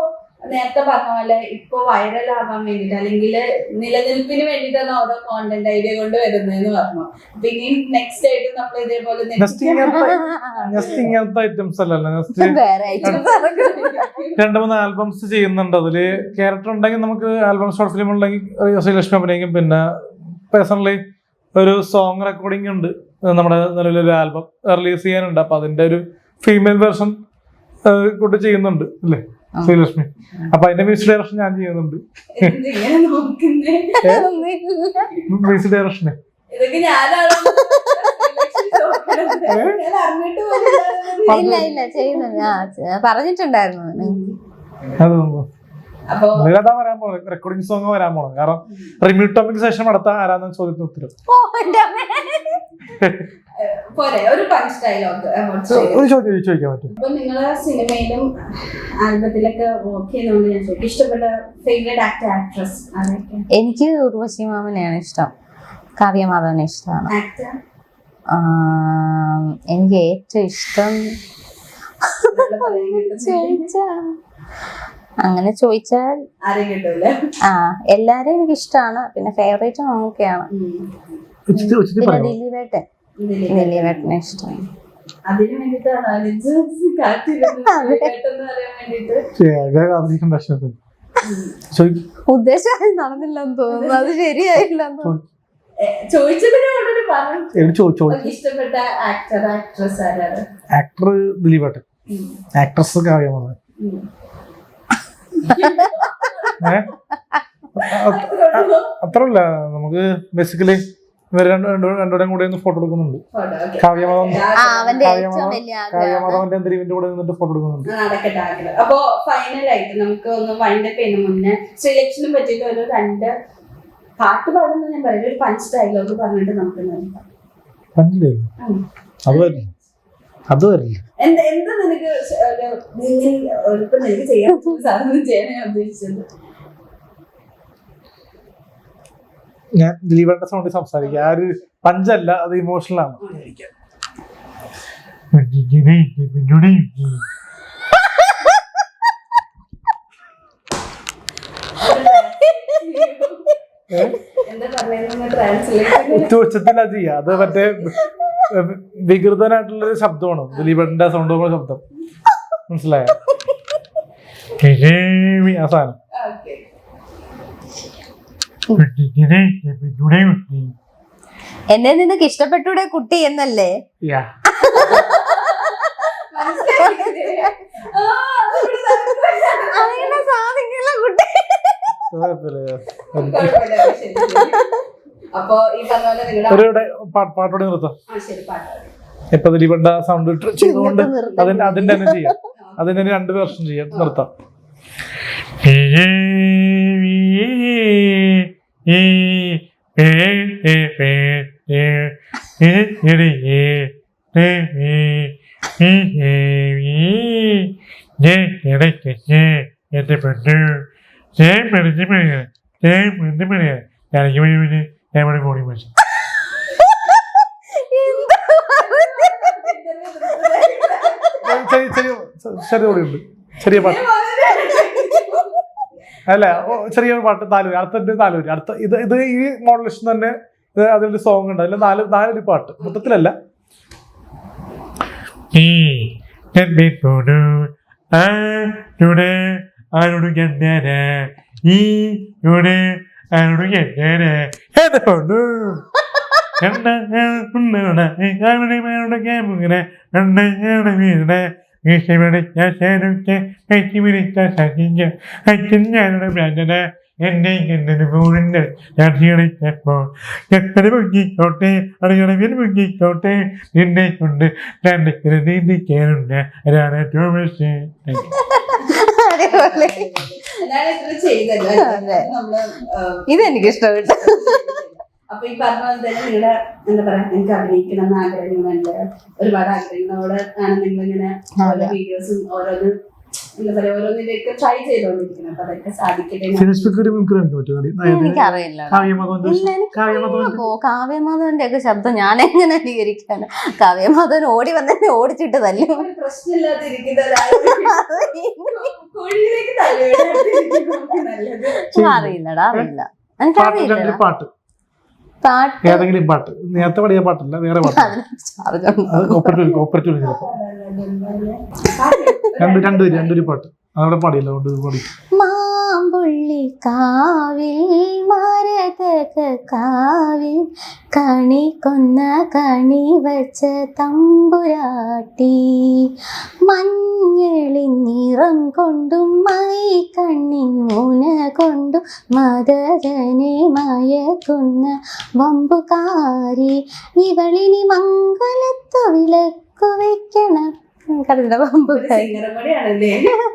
നേരത്തെ പറഞ്ഞ പോലെ ഇപ്പൊ വൈറൽ ആവാൻ വേണ്ടിട്ട് അല്ലെങ്കിൽ നിലനിൽപ്പിന് വേണ്ടിയിട്ടാണ് ഓരോ കോണ്ടന്റ് ഐഡിയ കൊണ്ട് വരുന്നതെന്ന് പറഞ്ഞു. അപ്പൊ ഇനി നെക്സ്റ്റ് ആയിട്ട് നമ്മൾ ഇതേപോലെ ഇങ്ങനത്തെ ഐറ്റംസ് അല്ലല്ലോ. രണ്ട് മൂന്ന് ആൽബംസ് ചെയ്യുന്നുണ്ട്. അതില് ക്യാരക്ടർ ഉണ്ടെങ്കിൽ നമുക്ക് ആൽബം ഷോർട്ട് ഫിലിം ഉണ്ടെങ്കിൽ ശ്രീലക്ഷ്മി അഭിനയിക്കും. പിന്നെ പേഴ്സണലി ഒരു സോങ് റെക്കോർഡിംഗ് ഉണ്ട്, നമ്മുടെ നിലവിലൊരു ആൽബം റിലീസ് ചെയ്യാനുണ്ട്. അപ്പൊ അതിന്റെ ഒരു ഫീമെയിൽ വേർഷൻ കൂട്ടി ചെയ്യുന്നുണ്ട് അല്ലേ ശ്രീലക്ഷ്മി? അപ്പൊ അതിന്റെ മ്യൂസിക് ഡയറക്ഷൻ ഞാൻ ചെയ്യുന്നുണ്ട്. മ്യൂസിക് ഡയറക്ഷന് പറഞ്ഞിട്ടുണ്ടായിരുന്നു. വരാൻ പോണെ റെക്കോർഡിംഗ് സോങ് വരാൻ പോണം. കാരണം റിമ്യൂ ടോപ്പിക് സെഷൻ അടുത്ത ആരാധന ചോദ്യത്തിന് ഉത്തരം. ഒരു പഞ്ച് ഡയലോഗ് ചോദിക്കാൻ പറ്റും. അപ്പൊ നിങ്ങള് സിനിമയിലും ആൽബത്തിലൊക്കെ വർക്ക് ചെയ്യുന്നതുകൊണ്ട് ഞാൻ ചോദിക്കും, ഇഷ്ടപ്പെട്ട ഫേവറേറ്റ് ആക്ടർ ആക്ട്രസ് ആരൊക്കെ? എനിക്ക് ഉർവശി മാമനെയാണ് ഇഷ്ടം, കാവ്യമാധവനെ ഇഷ്ടമാണ്. ആക്ടർ എനിക്ക് ഏറ്റവും ഇഷ്ടം അങ്ങനെ ചോദിച്ചാൽ ആരെയും കിട്ടൂല. എല്ലാരെയും എനിക്ക് ഇഷ്ടമാണ്. പിന്നെ ഫേവറേറ്റ് മമ്മൂക്കയാണ്. പിന്നെ ദിലീപേട്ടനെ ഇഷ്ടമാണ്. അതിന് വേണ്ടിട്ടാണ് ഉദ്ദേശം നടന്നില്ലെന്ന് തോന്നുന്നു, അത് ശരിയായില്ലെന്ന് ചോദിച്ചതിന്. ഇഷ്ടപ്പെട്ട ആക്ടർ ആക്ട്രസ് ആരാണ്? Actor ദിലീപേട്ടൻ, actress Kavya Madhavan. അത്രല്ല, നമുക്ക് ബേസിക്കലി ഇവർ രണ്ടുപേരും കൂടെ ഫോട്ടോ എടുക്കുന്നുണ്ട്. കാവ്യമാധവന്റെ ദിലീപിന്റെ കൂടെ നിന്നിട്ട് ഫോട്ടോ എടുക്കുന്നുണ്ട്. അപ്പൊ ഫൈനലായിട്ട് നമുക്ക് ഒന്ന് വൈൻഡ് അപ്പ് ചെയ്യുന്ന മുന്നേ ശ്രീലക്ഷ്മിനെ പറ്റിയിട്ട് ഒരു 2 പാട്ട് പാടുന്ന ഞാൻ പറയും, ഒരു പഞ്ച് ഡയലോഗ് പറഞ്ഞിട്ട് നമുക്ക് അത് വരില്ല. എന്താ നിനക്ക് നിനക്ക് ചെയ്യാൻ സാധനം ചെയ്യാൻ ഉദ്ദേശിച്ചത്? ഞാൻ ദിലീപേട്ടന്റെ സൗണ്ടിൽ സംസാരിക്കുക. ആ ഒരു പഞ്ചല്ല, അത് ഇമോഷണൽ ആണ്. ട്രാൻസ്ലേറ്റ് ചെയ്യാ. അത് മറ്റേ വികൃതനായിട്ടുള്ളൊരു ശബ്ദമാണ് ദിലീപേട്ടന്റെ സൗണ്ട് ശബ്ദം, മനസ്സിലായോ? ആ സാധനം. എന്നെ നിനക്ക് ഇഷ്ടപ്പെട്ടൂടെ കുട്ടി എന്നല്ലേ? അങ്ങനെ സാധിക്കില്ല കുട്ടി. അപ്പൊ ഈ പറഞ്ഞ പാട്ടോടെ നിർത്താം. ഇപ്പൊ ദിലീപേട്ട സൗണ്ട് ചെയ്തുകൊണ്ട് അതിന്റെ തന്നെ ചെയ്യാം. അതിന്റെ 2 വേർഷൻ ചെയ്യാം. നിർത്താം. എന്റെ പെണ്ണ് കൂടി വെച്ചു ചെറിയ കൂടി ഉണ്ട്. ചെറിയ പാട്ട് അല്ല ചെറിയൊരു പാട്ട് താലൂര്, അടുത്ത താലൂര്, അടുത്ത ഇത് ഈ മോഡലേഷൻ തന്നെ അതിലൊരു സോങ് ഉണ്ട്. അതിൽ നാലൊരു പാട്ട് മൊത്തത്തിലല്ല. ോട്ടെ മുങ്ങിക്കോട്ടെ നിന്നെ കൊണ്ട് നീന്തിക്കാനുണ്ട്. ഇതെനിക്ക് ഇഷ്ടപ്പെട്ടു. അപ്പൊ ഈ പറഞ്ഞ പോലെ തന്നെ നിങ്ങളുടെ എന്താ പറയാ, എനിക്ക് അഭിനയിക്കണം എന്ന് ആഗ്രഹങ്ങളുണ്ട്, ഒരുപാട് ആഗ്രഹങ്ങളോട് ആണ് നിങ്ങളിങ്ങനെ ഓരോ വീഡിയോസും ഓരോന്ന് എന്താ പറയാ ഓരോന്നിലേക്ക് ട്രൈ ചെയ്തോണ്ടിരിക്കുന്നത്. അപ്പൊ അതൊക്കെ സാധിക്കട്ടെ. എനിക്കറിയില്ല കാവ്യമാധവന്റെ ഒക്കെ ശബ്ദം ഞാൻ എങ്ങനെ അനുകരിക്കാണ്? കാവ്യമാധവൻ ഓടി വന്നെ ഓടിച്ചിട്ട് തല്ലും. പ്രശ്നമില്ലാതിരിക്കുന്ന അറിയില്ലടാ, അറിയില്ല, എനിക്കറിയില്ല. പാട്ട് ഏതെങ്കിലും പാട്ട്, നേരത്തെ പാടിയ പാട്ടല്ല, വേറെ പാട്ട്. രണ്ടൊരു പാട്ട് അതവിടെ പാടിയല്ലോ, പാടി. മാമ്പുള്ളി കാവിൽ മരതക കാവിൽ കണി കൊന്ന കണി വച്ച തമ്പുരാട്ടി, മഞ്ഞളിൻ നിറം കൊണ്ടും മൈ കണ്ണിൻ മുന കൊണ്ടും മദരനെ മയക്കുന്ന വമ്പുകാരി, ഇവളിനി മംഗലത്തു വിളക്കു വെക്കണം.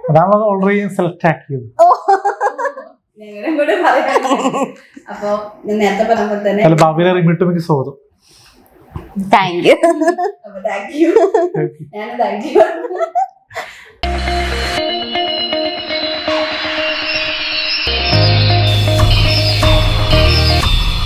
അതാണ് ഓൾറെഡി സെലക്ട് ആക്കിയത്. അപ്പൊ നേരത്തെ പറഞ്ഞ തന്നെ ഭാവിയിലെ റിമീട്ടും എനിക്ക് സ്വാഗതം. Thank you. Thank you. ഞാൻ താങ്ക് യു.